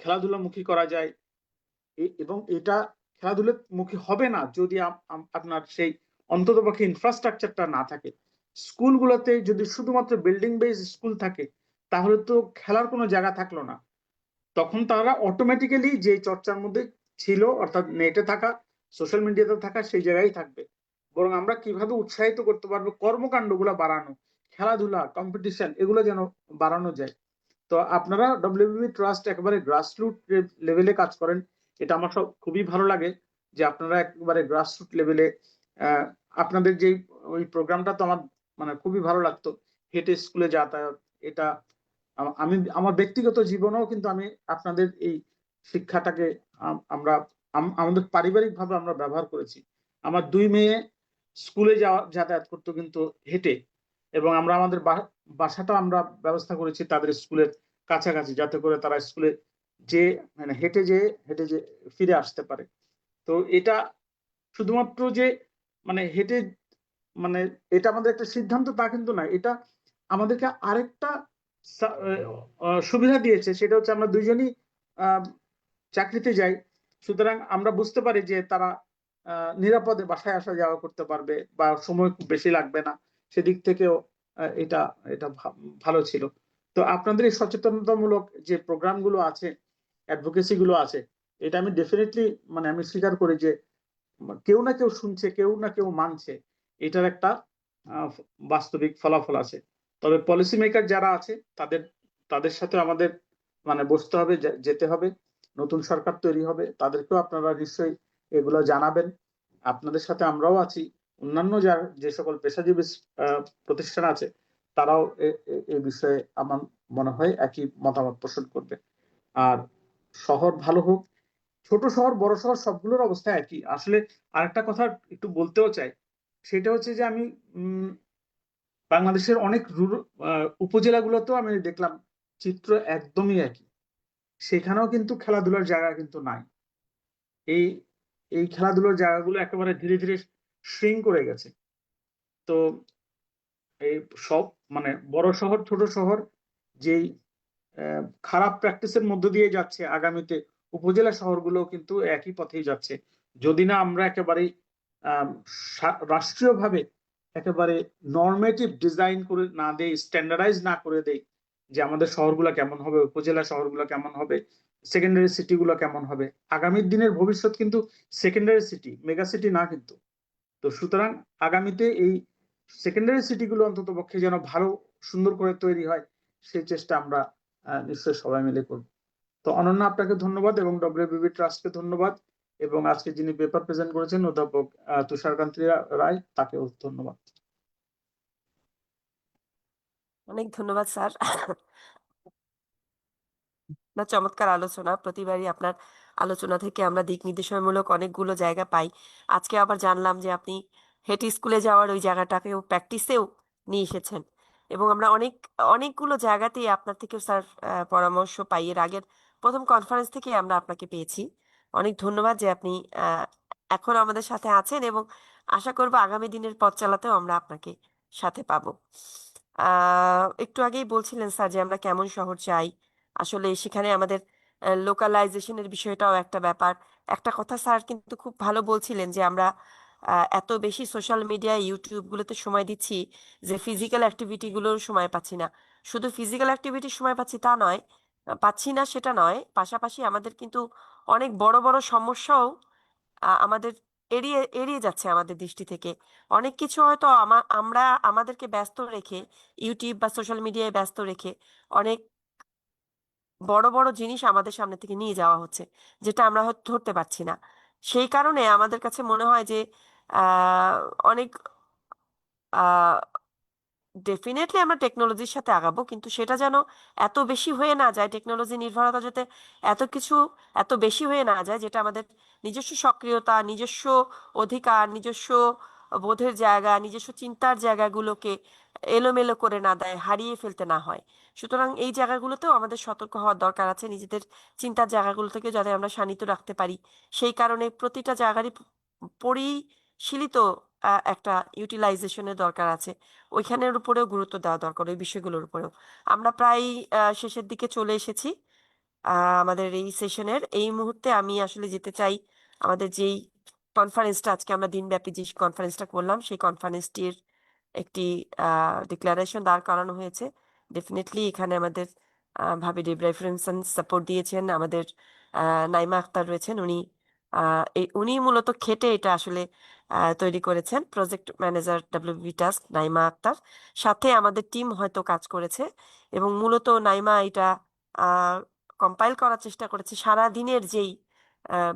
খেলাধুলামুখী করা যায়, এবং এটা খেলাধুলামুখী হবে না যদি আপনার সেই অন্ততপক্ষে ইনফ্রাস্ট্রাকচারটা না থাকে। স্কুলগুলোতে যদি শুধুমাত্র বিল্ডিং বেস স্কুল থাকে তাহলে তো খেলার কোনো জায়গা থাকলো না। তখন তারা অটোমেটিক্যালি যে চর্চার মধ্যে ছিল, অর্থাৎ নেটে থাকা, সোশ্যাল মিডিয়াতে থাকা, সেই জায়গায় থাকবে। বরং আমরা কিভাবে উৎসাহিত করতে পারবো কর্মকাণ্ডগুলো বাড়ানো, খেলাধুলা, কম্পিটিশন, এগুলো যেন বাড়ানো যায়। তো আপনারা ডব্লিউবিপি ট্রাস্ট একেবারে গ্রাসরুট লেভেলে কাজ করেন, এটা আমার খুবই ভালো লাগে যে আপনারা একেবারে গ্রাসরুট লেভেলে আপনাদের যে ওই প্রোগ্রামটা তো আমার মানে খুবই ভালো লাগতো, হেঁটে স্কুলে যাতায়াত। এটা আমি আমার ব্যক্তিগত জীবনেও কিন্তু আমি আপনাদের এই শিক্ষাটাকে আমরা আমাদের পারিবারিক ভাবে আমরা ব্যবহার করেছি। আমার 2 মেয়ে স্কুলে যাতায়াত করতো কিন্তু হেঁটে, এবং আমরা আমাদের বাসাটা আমরা ব্যবস্থা করেছি তাদের স্কুলের কাছাকাছি, যাতে করে তারা স্কুলে যে মানে হেঁটে যে ফিরে আসতে পারে। তো এটা শুধুমাত্র যে মানে হেঁটে মানে এটা আমাদের একটা সিদ্ধান্ত তা কিন্তু না, এটা আমাদেরকে আরেকটা সুবিধা দিয়েছে, সেটা হচ্ছে আমরা দুইজনই চাকরিতে যাই, সুতরাং আমরা বুঝতে পারি যে তারা নিরাপদে বাসায় আসা যাওয়া করতে পারবে বা সময় খুব বেশি লাগবে না, সেদিক থেকেও এটা এটা ভালো ছিল। তো আপনাদের এই সচেতনতামূলক যে প্রোগ্রামগুলো আছে, অ্যাডভোকেসি গুলো আছে, এটা আমি ডেফিনেটলি মানে আমি স্বীকার করি যে কেউ না কেউ শুনছে, কেউ না কেউ মানছে, এটার একটা বাস্তবিক ফলাফল আছে। তবে পলিসি মেকার যারা আছে তাদের সাথে আমাদের মানে বসতে হবে, যেতে হবে। নতুন সরকার তৈরি হবে, তাদেরকেও আপনারা নিশ্চয়ই এগুলো জানাবেন। আপনাদের সাথে আমরাও আছি, অন্যান্য যে সকল পেশাজীবী প্রতিষ্ঠান আছে তারাও এই বিষয়ে আমার মনে হয় একই মতামত পোষণ করবে। আর শহর ভালো হোক, ছোট শহর বড় শহর সবগুলোর অবস্থা একই। আসলে আরেকটা কথা একটু বলতেও চাই, সেটা হচ্ছে যে আমি বাংলাদেশের অনেক উপজেলাগুলোতেও আমি দেখলাম চিত্র একদমই একই, সেখানেও কিন্তু খেলাধুলার জায়গা কিন্তু নাই। এই এই খেলাধুলার জায়গাগুলো একেবারে ধীরে ধীরে শ্রিঙ্ক করে গেছে। তো এই সব মানে বড় শহর ছোট শহর যেই খারাপ প্র্যাকটিসের মধ্য দিয়ে যাচ্ছে, আগামীতে উপজেলা শহরগুলো কিন্তু একই পথেই যাচ্ছে, যদি না আমরা একেবারে রাষ্ট্রীয়ভাবে একেবারে নরমেটিভ ডিজাইন করে না দেই, স্ট্যান্ডার্ডাইজ না করে দেই যে আমাদের শহরগুলো কেমন হবে, উপজেলা শহরগুলো কেমন হবে, সেকেন্ডারি সিটিগুলো কেমন হবে। আগামীর দিনের ভবিষ্যৎ কিন্তু সেকেন্ডারি সিটি, মেগা সিটি না কিন্তু। তো সুতরাং আগামীতে এই সেকেন্ডারি সিটিগুলো অন্তত পক্ষে যেন ভালো সুন্দর করে তৈরি হয়, সেই চেষ্টা আমরা নিশ্চয়ই সবাই মিলে করব। তো অনন্যা, আপনাকে ধন্যবাদ এবং ডব্লিউবিবি ট্রাস্টকে ধন্যবাদ, এবং আজকে যিনি পেপার প্রেজেন্ট করেছেন অধ্যাপক তুষারকান্তি রায়, তাকেও ধন্যবাদ। অনেক ধন্যবাদ স্যার। আপনার চমৎকার আলোচনা, প্রতিবারই আপনার আলোচনা থেকে আমরা দিক নির্দেশনামূলক অনেকগুলো জায়গা পাই। আজকে আবার জানলাম যে আপনি হেঁটে স্কুলে যাওয়ার ওই জায়গাটাকেও প্র্যাকটিসেও নিয়ে এসেছেন, এবং আমরা অনেকগুলো জায়গাতেই আপনার থেকেও স্যার পরামর্শ পাই। এর আগের প্রথম কনফারেন্স থেকে আমরা আপনাকে পেয়েছি। অনেক ধন্যবাদ যে আপনি এখন আমাদের সাথে আছেন, এবং আশা করব আগামী দিনের পথ চালাতেও আমরা আপনাকে সাথে পাবো। একটু আগেই বলছিলেন স্যার যে আমরা কেমন শহর চাই, আসলে সেখানে আমাদের লোকালাইজেশনের বিষয়টাও একটা ব্যাপার। একটা কথা স্যার কিন্তু খুব ভালো বলছিলেন যে আমরা এত বেশি সোশ্যাল মিডিয়া ইউটিউব গুলোতে সময় দিচ্ছি যে ফিজিক্যাল অ্যাক্টিভিটি গুলোর সময় পাচ্ছি না। শুধু ফিজিক্যাল অ্যাক্টিভিটির সময় পাচ্ছি তা নয়, পাচ্ছি না সেটা নয়, পাশাপাশি আমাদের কিন্তু অনেক বড় বড় সমস্যাও আমাদের এড়িয়ে এড়িয়ে যাচ্ছে আমাদের দৃষ্টি থেকে। অনেক কিছু হয়তো আমরা আমাদেরকে ব্যস্ত রেখে, ইউটিউব বা সোশ্যাল মিডিয়ায় ব্যস্ত রেখে অনেক বড় বড় জিনিস আমাদের সামনে থেকে নিয়ে যাওয়া হচ্ছে, যেটা আমরা হয়তো ধরতে পারছি না। সেই কারণে আমাদের কাছে মনে হয় যে আহ অনেক ডেফিনেটলি আমরা টেকনোলজির সাথে আগাবো, কিন্তু সেটা যেন এত বেশি হয়ে না যায়, টেকনোলজি নির্ভরতা যাতে এত বেশি হয়ে না যায়, যেটা আমাদের নিজস্ব সক্রিয়তা, নিজস্ব অধিকার, নিজস্ব বোধের জায়গা, নিজস্ব চিন্তার জায়গাগুলোকে এলোমেলো করে না দেয়, হারিয়ে ফেলতে না হয়। সুতরাং এই জায়গাগুলোতেও আমাদের সতর্ক হওয়ার দরকার আছে, নিজেদের চিন্তার জায়গাগুলো থেকে যাতে আমরা শানিত রাখতে পারি। সেই কারণে প্রতিটা জায়গারই পরিশীলিত একটা ইউটিলাইজেশনের দরকার আছে, ওইখানের উপরেও গুরুত্ব দেওয়া দরকার, ওই বিষয়গুলোর উপরেও। আমরা প্রায় শেষের দিকে চলে এসেছি আমাদের এই সেশনের। এই মুহূর্তে আমি আসলে যেতে চাই আমাদের যেই কনফারেন্সটা আজকে আমরা দিনব্যাপী যে কনফারেন্সটা করলাম, সেই কনফারেন্সটির একটি ডিক্লারেশন দাঁড় করানো হয়েছে। ডেফিনেটলি এখানে আমাদের ভাবি রেফারেন্স সাপোর্ট দিয়েছেন, আমাদের নাইমা আক্তার রয়েছেন, উনি মূলত খেটে এটা আসলে তৈরি করেছেন, project manager WB task Naima Akter, সাথে আমাদের টিম হয়তো কাজ করেছে, এবং মূলত নাইমা এটা কম্পাইল করার চেষ্টা করেছে সারা দিনের যেই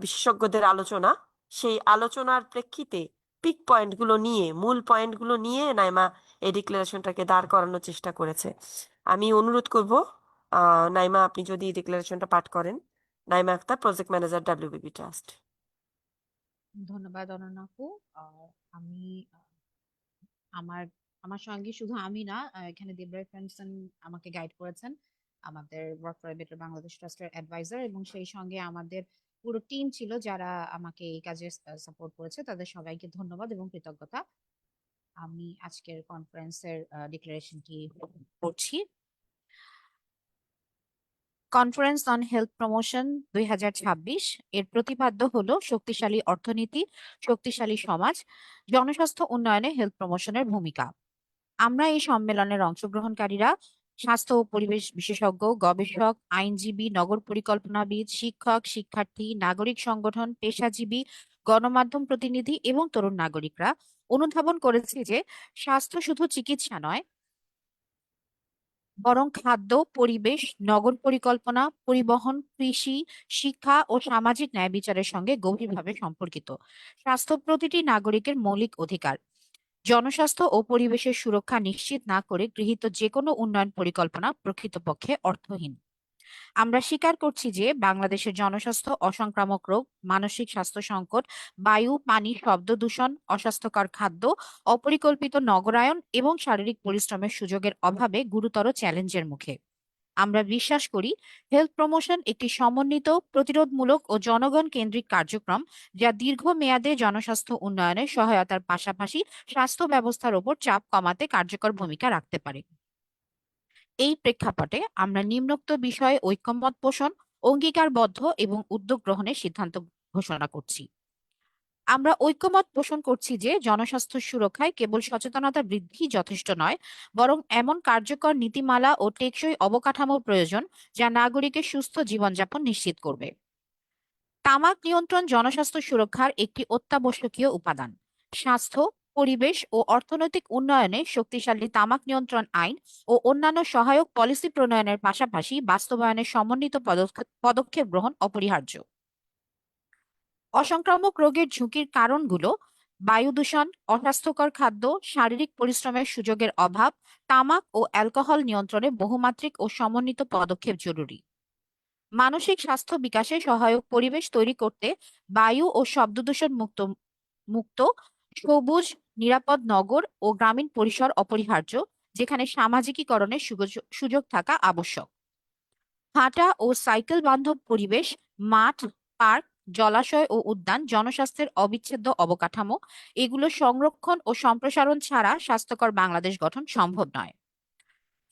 বিশেষজ্ঞদের আলোচনা, সেই আলোচনার প্রেক্ষিতে পিক পয়েন্টগুলো নিয়ে, মূল পয়েন্টগুলো নিয়ে নাইমা এই ডিক্লারেশনটাকে দাঁড় করানোর চেষ্টা করেছে। আমি অনুরোধ করব নাইমা, আপনি যদি ডিক্লারেশনটা পাঠ করেন। Naima Akter, project manager, WBP trust. ধন্যবাদ অনন্যা আপু। আমি আমার আমার সঙ্গে শুধু আমি না, এখানে দেবরাজ ফ্রেন্ডসন আমাকে গাইড করেছেন, আমাদের ওয়ার্ক ফর বেটার বাংলাদেশ ট্রাস্টের অ্যাডভাইজার, এবং সেই সঙ্গে আমাদের পুরো টিম ছিল যারা আমাকে এই কাজে সাপোর্ট করেছে। তাদের সবাইকে ধন্যবাদ এবং কৃতজ্ঞতা। আমি আজকের কনফারেন্সের ডিক্লারেশনটি করছি। কনফারেন্স অন হেলথ প্রমোশন 2026 এর প্রতিপাদ্য হলো শক্তিশালী অর্থনীতি, শক্তিশালী সমাজ, জনস্বাস্থ্য উন্নয়নে হেলথ প্রমোশনের ভূমিকা। আমরা এই সম্মেলনের অংশগ্রহণকারীরা স্বাস্থ্য ও পরিবেশ বিশেষজ্ঞ, গবেষক, আইনজীবী, নগর পরিকল্পনাবিদ, শিক্ষক, শিক্ষার্থী, নাগরিক সংগঠন, পেশাজীবী, গণমাধ্যম প্রতিনিধি এবং তরুণ নাগরিকরা অনুধাবন করেছি যে স্বাস্থ্য শুধু চিকিৎসা নয়, বরং খাদ্য, পরিবেশ, নগর পরিকল্পনা, পরিবহন, কৃষি, শিক্ষা ও সামাজিক ন্যায় বিচারের সঙ্গে গভীরভাবে সম্পর্কিত। স্বাস্থ্য প্রতিটি নাগরিকের মৌলিক অধিকার। জনস্বাস্থ্য ও পরিবেশের সুরক্ষা নিশ্চিত না করে গৃহীত যে কোনো উন্নয়ন পরিকল্পনা প্রকৃতপক্ষে অর্থহীন। আমরা স্বীকার করছি যে বাংলাদেশের জনস্বাস্থ্য, অসংক্রামক রোগ, মানসিক স্বাস্থ্য সংকট, বায়ু, পানি, শব্দ দূষণ, অস্বাস্থ্যকর খাদ্য, অপরিকল্পিত নগরায়ন এবং শারীরিক পরিশ্রমের সুযোগের অভাবে গুরুতর চ্যালেঞ্জের মুখে। আমরা বিশ্বাস করি হেলথ প্রমোশন একটি সমন্বিত, প্রতিরোধমূলক ও জনগণ কেন্দ্রিক কার্যক্রম যা দীর্ঘমেয়াদে জনস্বাস্থ্য উন্নয়নে সহায়তার পাশাপাশি স্বাস্থ্য ব্যবস্থার উপর চাপ কমাতে কার্যকর ভূমিকা রাখতে পারে। এই প্রেক্ষাপটে আমরা নিম্নোক্ত বিষয়ে ঐকমত্য পোষণ, অঙ্গীকারবদ্ধ এবং উদ্যোগ গ্রহণের সিদ্ধান্ত ঘোষণা করছি। আমরা ঐকমত পোষণ করছি যে জনস্বাস্থ্য সুরক্ষায় কেবল সচেতনতা বৃদ্ধি যথেষ্ট নয়, বরং এমন কার্যকর নীতিমালা ও টেকসই অবকাঠামো প্রয়োজন যা নাগরিকের সুস্থ জীবনযাপন নিশ্চিত করবে। তামাক নিয়ন্ত্রণ জনস্বাস্থ্য সুরক্ষার একটি অত্যাবশ্যকীয় উপাদান। স্বাস্থ্য, পরিবেশ ও অর্থনৈতিক উন্নয়নে শক্তিশালী তামাক নিয়ন্ত্রণ আইন ও অন্যান্য সহায়ক পলিসি প্রণয়নের পাশাপাশি বাস্তবায়নের সমন্বিত পদক্ষেপ গ্রহণ অপরিহার্য। অসংক্রামক রোগের ঝুঁকির কারণগুলো বায়ু দূষণ, অস্বাস্থ্যকর খাদ্য, শারীরিক পরিশ্রমের সুযোগের অভাব, তামাক ও অ্যালকোহল নিয়ন্ত্রণে বহুমাত্রিক ও সমন্বিত পদক্ষেপ জরুরি। মানসিক স্বাস্থ্য বিকাশে সহায়ক পরিবেশ তৈরি করতে বায়ু ও শব্দ দূষণ মুক্ত সবুজ নিরাপদ নগর ও গ্রামীণ পরিসর অপরিহার্য, যেখানে সামাজিকীকরণের সুযোগ থাকা আবশ্যক। হাঁটা ও সাইকেল বান্ধব পরিবেশ, মাঠ, পার্ক, জলাশয় ও উদ্যান জনস্বাস্থ্যের অবিচ্ছেদ্য অবকাঠামো। এগুলো সংরক্ষণ ও সম্প্রসারণ ছাড়া স্বাস্থ্যকর বাংলাদেশ গঠন সম্ভব নয়।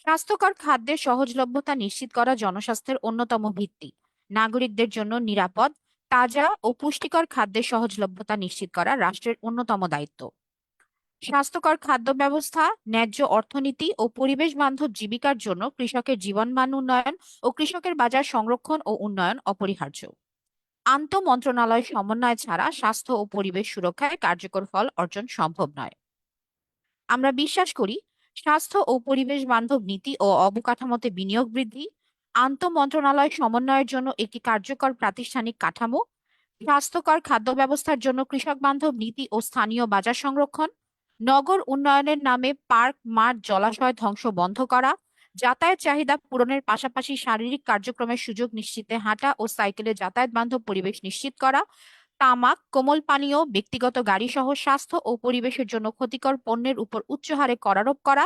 স্বাস্থ্যকর খাদ্যের সহজলভ্যতা নিশ্চিত করা জনস্বাস্থ্যের অন্যতম ভিত্তি। নাগরিকদের জন্য নিরাপদ, তাজা ও পুষ্টিকর খাদ্যের সহজলভ্যতা নিশ্চিত করা রাষ্ট্রের অন্যতম দায়িত্ব। স্বাস্থ্যকর খাদ্য ব্যবস্থা, ন্যায্য অর্থনীতি ও পরিবেশ বান্ধব জীবিকার জন্য কৃষকের জীবনমান উন্নয়ন ও কৃষকের বাজার সংরক্ষণ ও উন্নয়ন অপরিহার্য। আন্তঃমন্ত্রণালয় সমন্বয় ছাড়া স্বাস্থ্য ও পরিবেশ সুরক্ষায় কার্যকর ফল অর্জন সম্ভব নয়। আমরা বিশ্বাস করি স্বাস্থ্য ও পরিবেশ বান্ধব নীতি ও অবকাঠামোতে বিনিয়োগ বৃদ্ধি, আন্তঃমন্ত্রণালয় সমন্বয়ের জন্য একটি কার্যকর প্রাতিষ্ঠানিক কাঠামো, স্বাস্থ্যকর খাদ্য ব্যবস্থার জন্য কৃষক বান্ধব নীতি ও স্থানীয় বাজার সংরক্ষণ, নগর উন্নয়নের নামে পার্ক, মাঠ, জলাশয় ধ্বংস বন্ধ করা, যাতায়াত চাহিদা পূরণের পাশাপাশি শারীরিক কার্যক্রমের সুযোগ নিশ্চিতে হাঁটা ও সাইকেলে যাতায়াত বান্ধব পরিবেশ নিশ্চিত করা, তামাক, কোমল পানীয়, ব্যক্তিগত গাড়ি সহ স্বাস্থ্য ও পরিবেশের জন্য ক্ষতিকর পণ্যের উপর উচ্চ হারে কর আরোপ করা,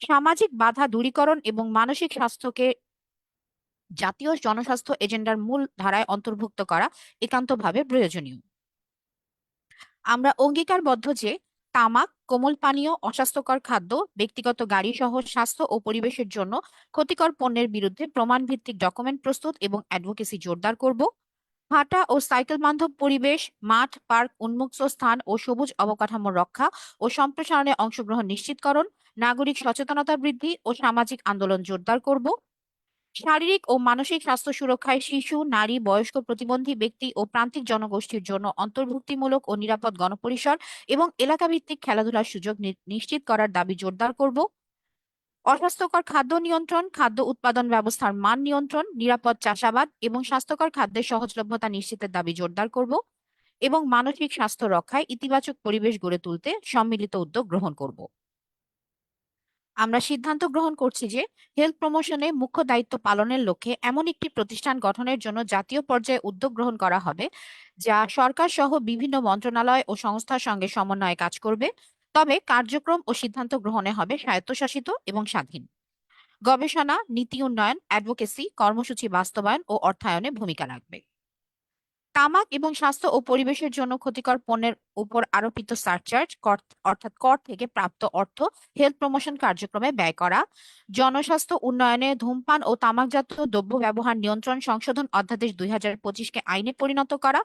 সামাজিক বাধা দূরীকরণ এবং মানসিক স্বাস্থ্যকে জাতীয় জনস্বাস্থ্য এজেন্ডার মূল ধারায় অন্তর্ভুক্ত করা একান্তভাবে প্রয়োজনীয়। আমরা অঙ্গীকারবদ্ধ যে তামাক, কোমল পানীয়, অস্বাস্থ্যকর খাদ্য, ব্যক্তিগত গাড়ি সহ স্বাস্থ্য ও পরিবেশের জন্য ক্ষতিকর পণ্যের বিরুদ্ধে প্রমাণভিত্তিক ডকুমেন্ট প্রস্তুত এবং অ্যাডভোকেসি জোরদার করব। হাঁটা ও সাইকেল বান্ধব পরিবেশ, মাঠ, পার্ক, উন্মুক্ত স্থান ও সবুজ অবকাঠামো রক্ষা ও সম্প্রসারণে অংশগ্রহণ নিশ্চিতকরণ, নাগরিক সচেতনতা বৃদ্ধি ও সামাজিক আন্দোলন জোরদার করব। শারীরিক ও মানসিক স্বাস্থ্য সুরক্ষায় শিশু, নারী, বয়স্ক, প্রতিবন্ধী ব্যক্তি ও প্রান্তিক জনগোষ্ঠীর জন্য অন্তর্ভুক্তিমূলক ও নিরাপদ গণপরিসর এবং এলাকাভিত্তিক খেলাধুলার সুযোগ নিশ্চিত করার দাবি জোরদার করব। অস্বাস্থ্যকর খাদ্য নিয়ন্ত্রণ, খাদ্য উৎপাদন ব্যবস্থার মান নিয়ন্ত্রণ, নিরাপদ চাষাবাদ এবং স্বাস্থ্যকর খাদ্যের সহজলভ্যতা নিশ্চিতের দাবি জোরদার করব এবং মানসিক স্বাস্থ্য রক্ষায় ইতিবাচক পরিবেশ গড়ে তুলতে সম্মিলিত উদ্যোগ গ্রহণ করব। আমরা সিদ্ধান্ত গ্রহণ করছি যে হেলথ প্রমোশনে মুখ্য দায়িত্ব পালনের লক্ষ্যে এমন একটি প্রতিষ্ঠান গঠনের জন্য জাতীয় পর্যায়ে উদ্যোগ গ্রহণ করা হবে, যা সরকার সহ বিভিন্ন মন্ত্রণালয় ও সংস্থার সঙ্গে সমন্বয়ে কাজ করবে, তবে কার্যক্রম ও সিদ্ধান্ত গ্রহণে হবে স্বায়ত্তশাসিত এবং স্বাধীন। গবেষণা, নীতি উন্নয়ন, অ্যাডভোকেসি, কর্মসূচি বাস্তবায়ন ও অর্থায়নে ভূমিকা রাখবে। তামাক এবং স্বাস্থ্য ও পরিবেশের জন্য ক্ষতিকর পণ্যের উপর আরোপিত সারচার্জ অর্থাৎ কর থেকে প্রাপ্ত অর্থ হেলথ প্রমোশন কার্যক্রমে ব্যয় করা, জনস্বাস্থ্য উন্নয়নে ধূমপান ও তামাকজাত দ্রব্য ব্যবহার নিয়ন্ত্রণ সংশোধন অধ্যাদেশ 2025-কে আইনে পরিণত করা,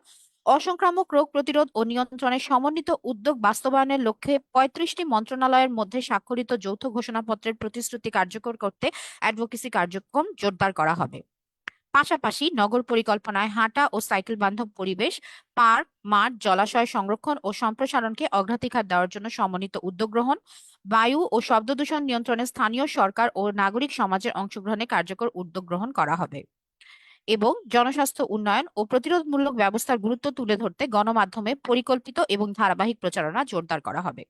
অসংক্রামক রোগ প্রতিরোধ ও নিয়ন্ত্রণে সমন্বিত উদ্যোগ বাস্তবায়নের লক্ষ্যে 35টি মন্ত্রণালয়ের মধ্যে স্বাক্ষরিত যৌথ ঘোষণাপত্রের প্রতিশ্রুতি কার্যকর করতে অ্যাডভোকেসি কার্যক্রম জোরদার করা হবে। পাশাপাশি নগর পরিকল্পনায় হাঁটা ও সাইকেল বান্ধব পরিবেশ, পার্ক, মাঠ, জলাশয় সংরক্ষণ ও সম্প্রসারণকে অগ্রাধিকার দেওয়ার জন্য সমন্বিত উদ্যোগ গ্রহণ, বায়ু ও শব্দ দূষণ নিয়ন্ত্রণে স্থানীয় সরকার ও নাগরিক সমাজের অংশগ্রহণে কার্যকর উদ্যোগ গ্রহণ করা হবে এবং জনস্বাস্থ্য উন্নয়ন ও প্রতিরোধমূলক ব্যবস্থার গুরুত্ব তুলে ধরতে গণমাধ্যমে পরিকল্পিত এবং ধারাবাহিক প্রচারণা জোরদার করা হবে।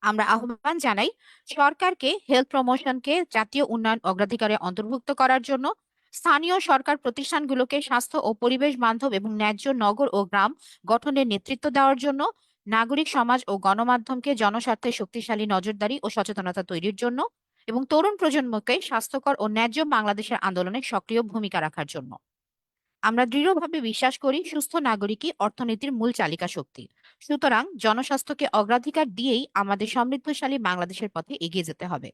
আমরা আহ্বান জানাই সরকারকে হেলথ প্রমোশনকে জাতীয় উন্নয়ন অগ্রাধিকারে অন্তর্ভুক্ত করার জন্য, স্থানীয় সরকার প্রতিষ্ঠানগুলোকে স্বাস্থ্য ও পরিবেশ বান্ধব এবং ন্যায্য নগর ও গ্রাম গঠনের নেতৃত্ব দেওয়ার জন্য, নাগরিক সমাজ ও গণমাধ্যমকে জনস্বার্থে শক্তিশালী নজরদারি ও সচেতনতা তৈরির জন্য এবং তরুণ প্রজন্মকে স্বাস্থ্যকর ও ন্যায্য বাংলাদেশের আন্দোলনে সক্রিয় ভূমিকা রাখার জন্য। আমরা দৃঢ়ভাবে বিশ্বাস করি সুস্থ নাগরিকই অর্থনীতির মূল চালিকা শক্তি। সুতরাং জনস্বাস্থ্যকে অগ্রাধিকার দিয়েই আমাদের সমৃদ্ধশালী বাংলাদেশের পথে এগিয়ে যেতে হবে।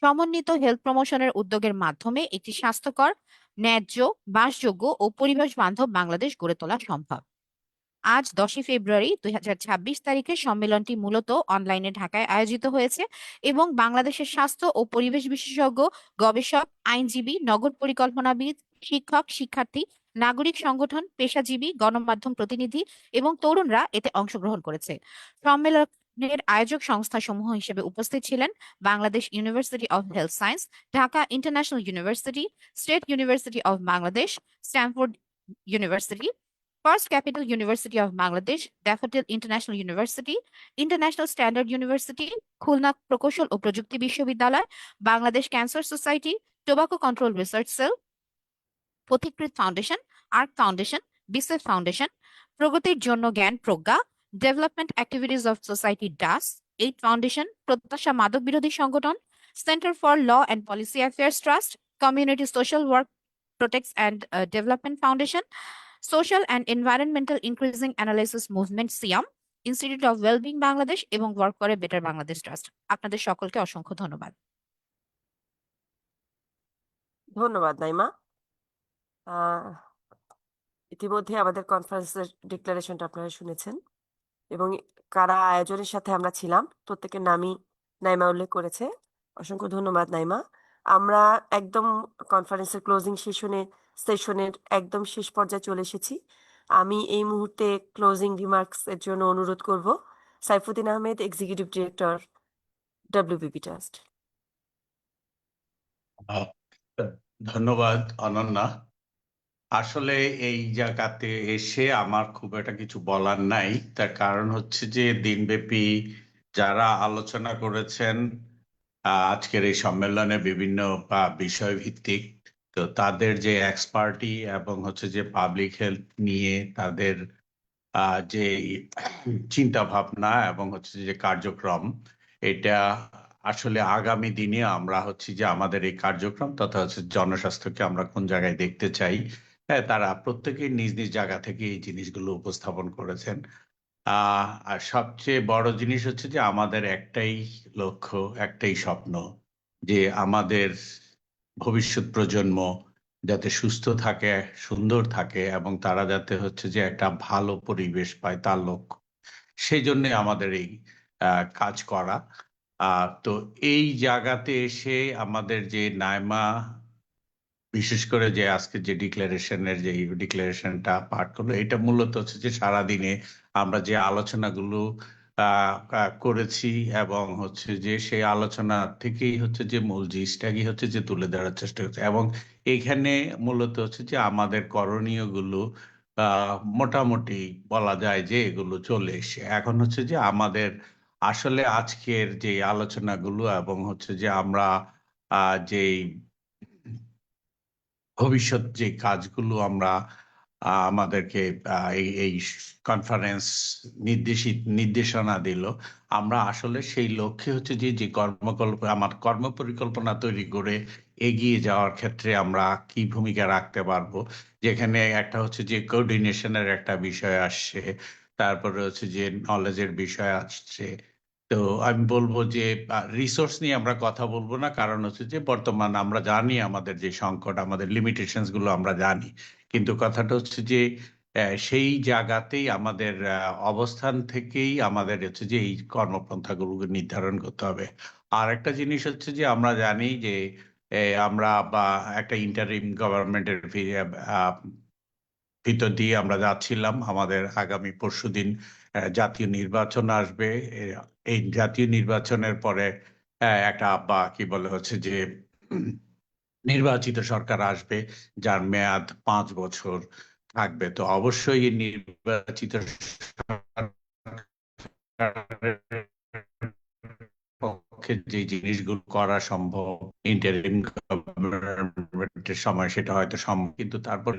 সমন্বিত হেলথ প্রমোশনের উদ্যোগের মাধ্যমে একটি স্বাস্থ্যকর, ন্যায্য, বাসযোগ্য ও পরিবেশ বান্ধব বাংলাদেশ গড়ে তোলা সম্ভব। আজ 10 ফেব্রুয়ারি 2026 তারিখে সম্মেলনটি মূলত অনলাইনে ঢাকায় আয়োজিত হয়েছে এবং বাংলাদেশের স্বাস্থ্য ও পরিবেশ বিশেষজ্ঞ, গবেষক, আইনজীবী, নগর পরিকল্পনাবিদ, শিক্ষক, শিক্ষার্থী, নাগরিক সংগঠন, পেশাজীবী, গণমাধ্যম প্রতিনিধি এবং তরুণরা এতে অংশগ্রহণ করেছে। সম্মেলনের আয়োজক সংস্থাসমূহ হিসেবে উপস্থিত ছিলেন Bangladesh university of health science, Dhaka international university, state university of Bangladesh, Stanford university, First Capital University of Bangladesh, Daffodil International University, International Standard University, Khulna প্রকৌশল ও প্রযুক্তি বিশ্ববিদ্যালয়, Bangladesh cancer society, tobacco control research cell, Pathikrit foundation, arc foundation, বিসেফ foundation, প্রগতির জন্য জ্ঞান প্রজ্ঞা, development activities of society DAS, aid foundation, Prottasha মাদক বিরোধী সংগঠন, center for law and policy affairs trust, community social work protects and development foundation, social and environmental increasing analysis movement সিয়াম, institute of wellbeing Bangladesh এবং work করে better Bangladesh trust. আপনাদের সকলকে অসংখ্য ধন্যবাদ। ধন্যবাদ নাইমা। ইতিমধ্যে আমাদের কনফারেন্সের ডিক্লারেশনটা আপনারা শুনেছেন এবং কারা আয়োজনের সাথে আমরা ছিলাম প্রত্যেকের নামই নাইমা উল্লেখ করেছে। অসংখ্য ধন্যবাদ নাইমা। আমরা একদম কনফারেন্সের ক্লোজিং সেশনের একদম শেষ পর্যায়ে চলে এসেছি। আমি এই মুহূর্তে ক্লোজিং রিমার্কস এর জন্য অনুরোধ করব Saifuddin Ahmed, executive director, WBP trust. ধন্যবাদ অনন্যা। আসলে এই জায়গাতে এসে আমার খুব একটা কিছু বলার নাই, তার কারণ হচ্ছে যে দিনব্যাপী যারা আলোচনা করেছেন আজকের এই সম্মেলনে বিভিন্ন বিষয় ভিত্তিক, তো তাদের যে এক্সপার্টি এবং হচ্ছে যে পাবলিক হেলথ নিয়ে তাদের যে চিন্তা ভাবনা এবং হচ্ছে যে কার্যক্রম, এটা আসলে আগামী দিনে আমরা হচ্ছে যে আমাদের এই কার্যক্রম তথা হচ্ছে জনস্বাস্থ্যকে আমরা কোন জায়গায় দেখতে চাই, হ্যাঁ, তারা প্রত্যেকেই নিজ নিজ জায়গা থেকে এই জিনিসগুলো উপস্থাপন করেছেন। আর সবচেয়ে বড় জিনিস হচ্ছে যে আমাদের একটাই লক্ষ্য, একটাই স্বপ্ন, যে আমাদের ভবিষ্যৎ প্রজন্ম যাতে সুস্থ থাকে, সুন্দর থাকে এবং তারা যাতে হচ্ছে যে একটা ভালো পরিবেশ পায়, তার লক্ষ্য। সেই জন্য আমাদের এই কাজ করা। তো এই জায়গাতে এসে আমাদের যে নাইমা বিশেষ করে যে আজকে যে ডিক্লারেশনটা পাঠ করলো, এটা মূলত হচ্ছে যে সারাদিনে আমরা যে আলোচনাগুলো করেছি এবং হচ্ছে যে সেই আলোচনা থেকেই হচ্ছে যে মূল জিনিসটাই হচ্ছে যে তুলে ধরার চেষ্টা করছে এবং এখানে মূলত হচ্ছে যে আমাদের করণীয়গুলো মোটামুটি বলা যায় যে এগুলো চলে এসে এখন হচ্ছে যে আমাদের আসলে আজকের যে আলোচনাগুলো এবং হচ্ছে যে আমরা যেই ভবিষ্যৎ যে কাজগুলো আমরা আমাদেরকে এই কনফারেন্স নির্দেশনা দিল, আমরা আসলে সেই লক্ষ্যে হচ্ছে যে যে কর্মপরিকল্পনা তৈরি করে এগিয়ে যাওয়ার ক্ষেত্রে আমরা কি ভূমিকা রাখতে পারবো, যেখানে একটা হচ্ছে যে কোঅর্ডিনেশনের একটা বিষয় আসছে, তারপরে হচ্ছে যে নলেজের বিষয় আসছে। তো আমি বলবো যে রিসোর্স নিয়ে আমরা কথা বলবো না, কারণ হচ্ছে যে বর্তমান আমরা জানি আমাদের যে সংকট, আমাদের লিমিটেশনস গুলো আমরা জানি, কিন্তু কথাটা হচ্ছে যে সেই জায়গাতেই আমাদের অবস্থান থেকেই আমাদের হচ্ছে যে এই কর্মপন্থাগুলো নির্ধারণ করতে হবে। আর একটা জিনিস হচ্ছে যে আমরা জানি যে আমরা বা একটা ইন্টারিম গভর্নমেন্টের ভিতর দিয়ে আমরা যাচ্ছিলাম। আমাদের আগামী পরশুদিন জাতীয় নির্বাচন আসবে। এই জাতীয় নির্বাচনের পরে একটা বা কি বলে হচ্ছে যে নির্বাচিত সরকার আসবে, যার মেয়াদ 5 বছর থাকবে। তো অবশ্যই এই নির্বাচিত সরকারের পক্ষে যে জিনিসগুলো করা সম্ভব ইন্টারিম গভর্নমেন্টের সময় সেটা হয়তো সম্ভব, কিন্তু তারপর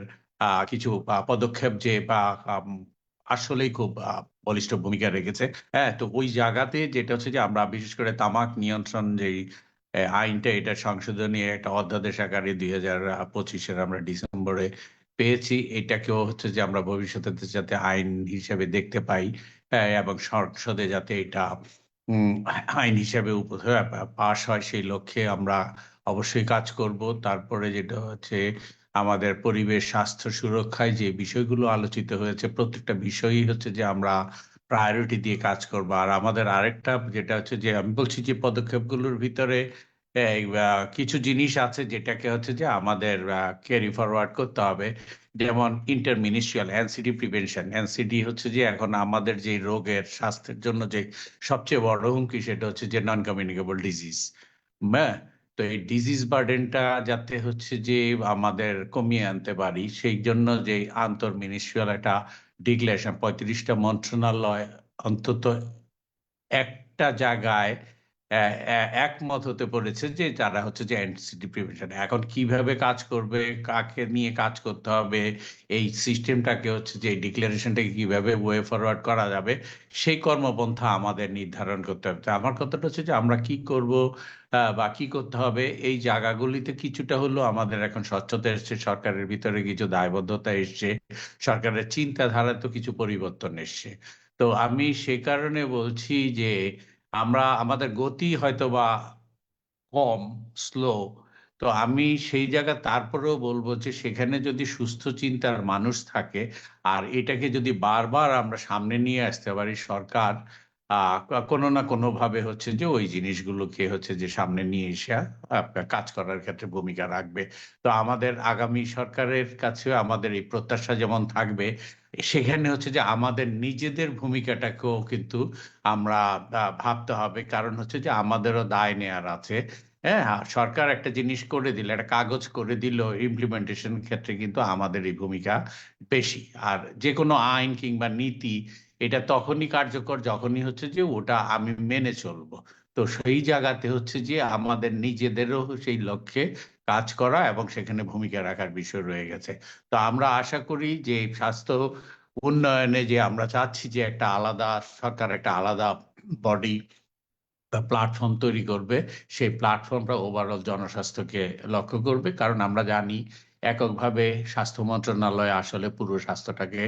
কিছু পদক্ষেপ যে বা আসলেই খুব বলিষ্ঠ ভূমিকা রেখেছে। হ্যাঁ, তো ওই জায়গাতে যেটা হচ্ছে যে আমরা বিশেষ করে তামাক নিয়ন্ত্রণ যেই আইনটা, এটা সংশোধনী একটা অধ্যাদেশ আকারে 2025-এর আমরা ডিসেম্বরে পেয়েছি। এটাকেও হচ্ছে যে আমরা ভবিষ্যতে যাতে আইন হিসেবে দেখতে পাই, এবং সংসদে যাতে এটা আইন হিসেবে পাশ হয়, সেই লক্ষ্যে আমরা অবশ্যই কাজ করব। তারপরে যেটা হচ্ছে আমাদের পরিবেশ, স্বাস্থ্য সুরক্ষায় যে বিষয়গুলো আলোচিত হয়েছে, প্রত্যেকটা বিষয়ই হচ্ছে যে আমরা প্রায়োরিটি দিয়ে কাজ করব। আর আমাদের আরেকটা যেটা হচ্ছে যে আমি বলছি যে পদক্ষেপগুলোর ভিতরে কিছু জিনিস আছে যেটাকে হচ্ছে যে আমাদের ক্যারি ফরওয়ার্ড করতে হবে, যেমন ইন্টারমিনিস্ট্রিয়াল এনসিডি প্রিভেনশন। এনসিডি হচ্ছে যে এখন আমাদের যে রোগের স্বাস্থ্যের জন্য যে সবচেয়ে বড় হুমকি, সেটা হচ্ছে যে নন কমিউনিকেবল ডিজিজ। হ্যাঁ, তো এই ডিজিজ বার্ডেনটা যাতে হচ্ছে যে আমাদের কমিয়ে আনতে পারি, সেই জন্য যে আন্তর মিনিস্ট্রিয়াল একটা ডিক্লারেশন, 35টা মন্ত্রণালয় অন্তত একটা জায়গায় একমত হতে পড়েছে যে তারা হচ্ছে যে অ্যান্টিসিডি প্রিভেনশন এখন কিভাবে কাজ করবে, কাকে নিয়ে কাজ করতে হবে, এই সিস্টেমটাকে হচ্ছে যে এই ডিক্লারেশনটাকে কিভাবে ওয়ে ফরওয়ার্ড করা যাবে, সেই কর্মপন্থা আমাদের নির্ধারণ করতে হবে। তো আমার কথাটা হচ্ছে যে আমরা কি করব বা কি করতে হবে, এই জায়গাগুলিতে কিছুটা হলো আমাদের এখন স্বচ্ছতা এসছে, সরকারের ভিতরে কিছু দায়বদ্ধতা এসছে, সরকারের চিন্তাধারা তো কিছু পরিবর্তন এসছে। তো আমি সে কারণে বলছি যে আমরা আমাদের গতি হয়তো বা কম, স্লো। তো আমি সেই জায়গা তারপরেও বলবো যে সেখানে যদি সুস্থ চিন্তার মানুষ থাকে, আর এটাকে যদি বারবার আমরা সামনে নিয়ে আসতে পারি, সরকার কোনো না কোনো ভাবে হচ্ছে যে ওই জিনিসগুলোকে হচ্ছে যে সামনে নিয়ে এসে কাজ করার ক্ষেত্রে ভূমিকা রাখবে। তো আমাদের আগামী সরকারের কাছে আমাদের এই প্রত্যাশা যেমন থাকবে, সেখানে হচ্ছে যে আমাদের নিজেদের ভূমিকাটাকেও কিন্তু আমরা ভাবতে হবে, কারণ হচ্ছে যে আমাদেরও দায় নেয়ার আছে। হ্যাঁ, সরকার একটা জিনিস করে দিল, একটা কাগজ করে দিল, ইমপ্লিমেন্টেশন ক্ষেত্রে কিন্তু আমাদের এই ভূমিকা বেশি। আর যে কোনো আইন কিংবা নীতি, এটা তখনই কার্যকর যখনই হচ্ছে যে ওটা আমি মেনে চলবো। তো সেই জায়গাতে হচ্ছে যে আমাদের নিজেদেরও সেই লক্ষ্যে কাজ করা এবং সেখানে ভূমিকা রাখার বিষয় রয়ে গেছে। তো আমরা আশা করি যে স্বাস্থ্য উন্নয়নে যে আমরা চাচ্ছি যে একটা আলাদা সরকার, একটা আলাদা বডি প্ল্যাটফর্ম তৈরি করবে, সেই প্ল্যাটফর্মটা ওভারঅল জনস্বাস্থ্যকে লক্ষ্য করবে। কারণ আমরা জানি এককভাবে স্বাস্থ্য মন্ত্রণালয় আসলে পুরো স্বাস্থ্যটাকে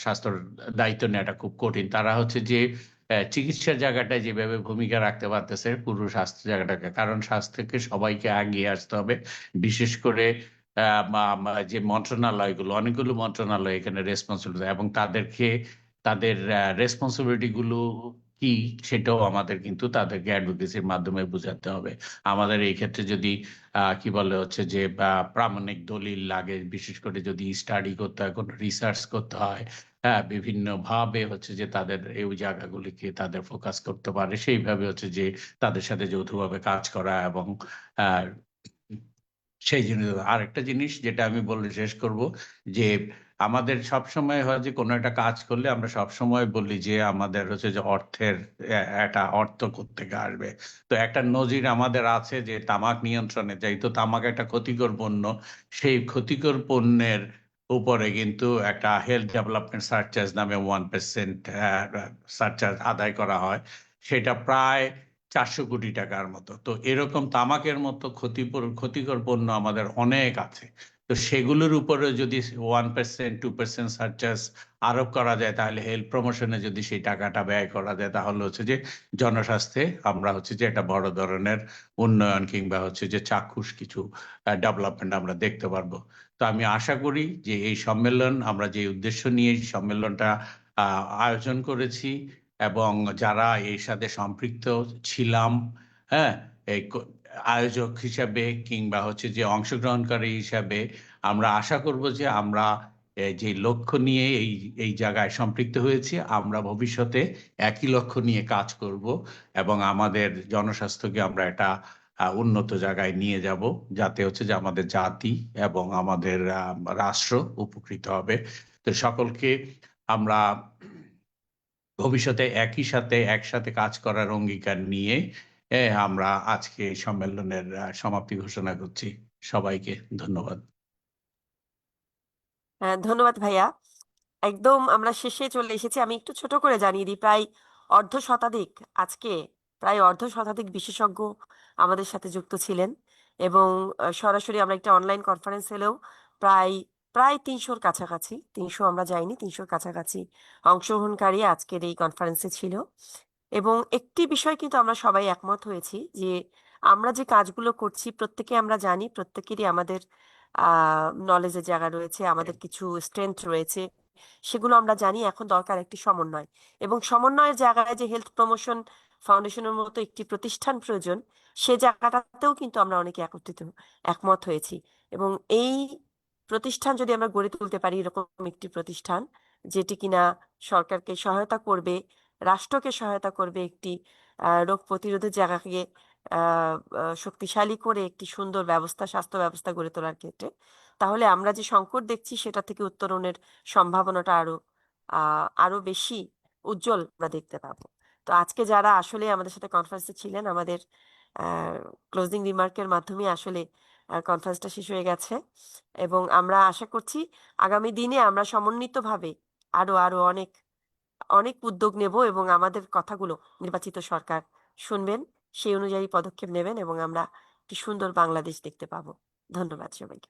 স্বাস্থ্যর দায়িত্ব নেওয়াটা খুব কঠিন। তারা হচ্ছে যে চিকিৎসার জায়গাটায় যেভাবে ভূমিকা রাখতে পারতেছে পুরো স্বাস্থ্য জায়গাটাকে, কারণ স্বাস্থ্যকে সবাইকে এগিয়ে আসতে হবে। বিশেষ করে যে মন্ত্রণালয়গুলো, অনেকগুলো মন্ত্রণালয় এখানে রেসপন্সিবল, এবং তাদেরকে তাদের রেসপন্সিবিলিটি গুলো কি সেটাও আমাদের কিন্তু তাদেরকে অ্যাডভোকেসির মাধ্যমে বোঝাতে হবে। আমাদের এই ক্ষেত্রে যদি কি বলে হচ্ছে যে প্রামাণিক দলিল লাগে, বিশেষ করে যদি স্টাডি করতে হয়, কোনো রিসার্চ করতে হয়, হ্যাঁ, বিভিন্ন ভাবে হচ্ছে যে তাদের এই জায়গাগুলিকে তাদের ফোকাস করতে পারে, সেইভাবে হচ্ছে যে তাদের সাথে যৌথভাবে কাজ করা। এবং আহ সেই জিনিস, আরেকটা জিনিস যেটা আমি বলে শেষ করব, যে আমাদের সবসময় হয় যে কোনো একটা কাজ করলে আমরা সবসময় বলি যে আমাদের হচ্ছে যে অর্থের একটা অর্থ কোত্থেকে আসবে। তো একটা নজির আমাদের আছে যে তামাক নিয়ন্ত্রণে, যেহেতু তামাক একটা ক্ষতিকর পণ্য, সেই ক্ষতিকর পণ্যের উপরে কিন্তু একটা হেলথ ডেভেলপমেন্ট সারচার্জ নামে 1% সারচার্জ আদায় করা হয়। সেটা প্রায় 400 কোটি টাকার মতো। তো এরকম তামাকের মতো ক্ষতিকর পণ্য আমাদের অনেক আছে। তো সেগুলোর উপরে যদি 1% 2% সারচার্জ আরোপ করা যায়, তাহলে হেলথ প্রমোশনে যদি সেই টাকাটা ব্যয় করা যায়, তাহলে হচ্ছে যে জনস্বাস্থ্যে আমরা হচ্ছে যে একটা বড় ধরনের উন্নয়ন কিংবা হচ্ছে যে চাক্ষুষ কিছু ডেভেলপমেন্ট আমরা দেখতে পারবো। তো আমি আশা করি যে এই সম্মেলন, আমরা যে উদ্দেশ্য নিয়ে এই সম্মেলনটা আয়োজন করেছি এবং যারা এর সাথে সম্পৃক্ত ছিলাম, হ্যাঁ, এই আয়োজক হিসাবে কিংবা হচ্ছে যে অংশগ্রহণকারী হিসাবে, আমরা আশা করব যে আমরা যে লক্ষ্য নিয়ে এই জায়গায় সম্পৃক্ত হয়েছি, আমরা ভবিষ্যতে একই লক্ষ্য নিয়ে কাজ করব এবং আমাদের জনস্বাস্থ্যকে আমরা একটা উন্নত জায়গায় নিয়ে যাব, যাতে হচ্ছে যে আমাদের জাতি এবং আমাদের রাষ্ট্র উপকৃত হবে। তো সকলকে আমরা ভবিষ্যতে একসাথে কাজ করার অঙ্গীকার নিয়ে আমরা আজকে এই সম্মেলনের সমাপ্তি ঘোষণা করছি। সবাইকে ধন্যবাদ। ধন্যবাদ ভাইয়া। একদম আমরা শেষে চলে এসেছি। আমি একটু ছোট করে জানিয়ে দিই, প্রায় অর্ধ শতাধিক বিশেষজ্ঞ আমাদের সাথে যুক্ত ছিলেন এবং সরাসরি আমরা একটা অনলাইন কনফারেন্স হলেও প্রায় প্রায় 300-র কাছাকাছি, 300 আমরা যাইনি, 300-র কাছাকাছি অংশগ্রহণকারী আজকের এই কনফারেন্সে ছিল। এবং একটি বিষয় কিন্তু আমরা সবাই একমত হয়েছি যে আমরা যে কাজগুলো করছি প্রত্যেকে আমরা জানি, প্রত্যেকেরই আমাদের নলেজের জায়গা রয়েছে, আমাদের কিছু স্ট্রেংথ রয়েছে, সেগুলো আমরা জানি। এখন দরকার একটি সমন্বয়, এবং সমন্বয়ের জায়গায় যে হেলথ প্রমোশন ফাউন্ডেশনের মতো একটি প্রতিষ্ঠান প্রয়োজন, সে জায়গাটাতেও কিন্তু আমরা অনেকে একমত হয়েছি। এবং এই প্রতিষ্ঠান যদি আমরা গড়ে তুলতে পারি, এরকম একটি প্রতিষ্ঠান যেটি কিনা সরকারকে সহায়তা করবে, রাষ্ট্রকে সহায়তা করবে, একটি রোগ প্রতিরোধের জায়গাকে শক্তিশালী করে একটি সুন্দর স্বাস্থ্য ব্যবস্থা গড়ে তোলার ক্ষেত্রে, তাহলে আমরা যে সংকট দেখছি সেটা থেকে উত্তরণের সম্ভাবনাটা আরো বেশি উজ্জ্বল আমরা দেখতে পাবো। তো আজকে যারা আসলে আমাদের সাথে কনফারেন্সে ছিলেন, আমাদের ক্লোজিং রিমার্কের মাধ্যমে আসলে কনফারেন্সটা শেষ হয়ে গেছে, এবং আমরা আশা করছি আগামী দিনে আমরা সমন্বিতভাবে আরো আরো অনেক অনেক উদ্যোগ নেব এবং আমাদের কথাগুলো নির্বাচিত সরকার শুনবেন, সেই অনুযায়ী পদক্ষেপ নেবেন এবং আমরা একটি সুন্দর বাংলাদেশ দেখতে পাবো। ধন্যবাদ সবাইকে।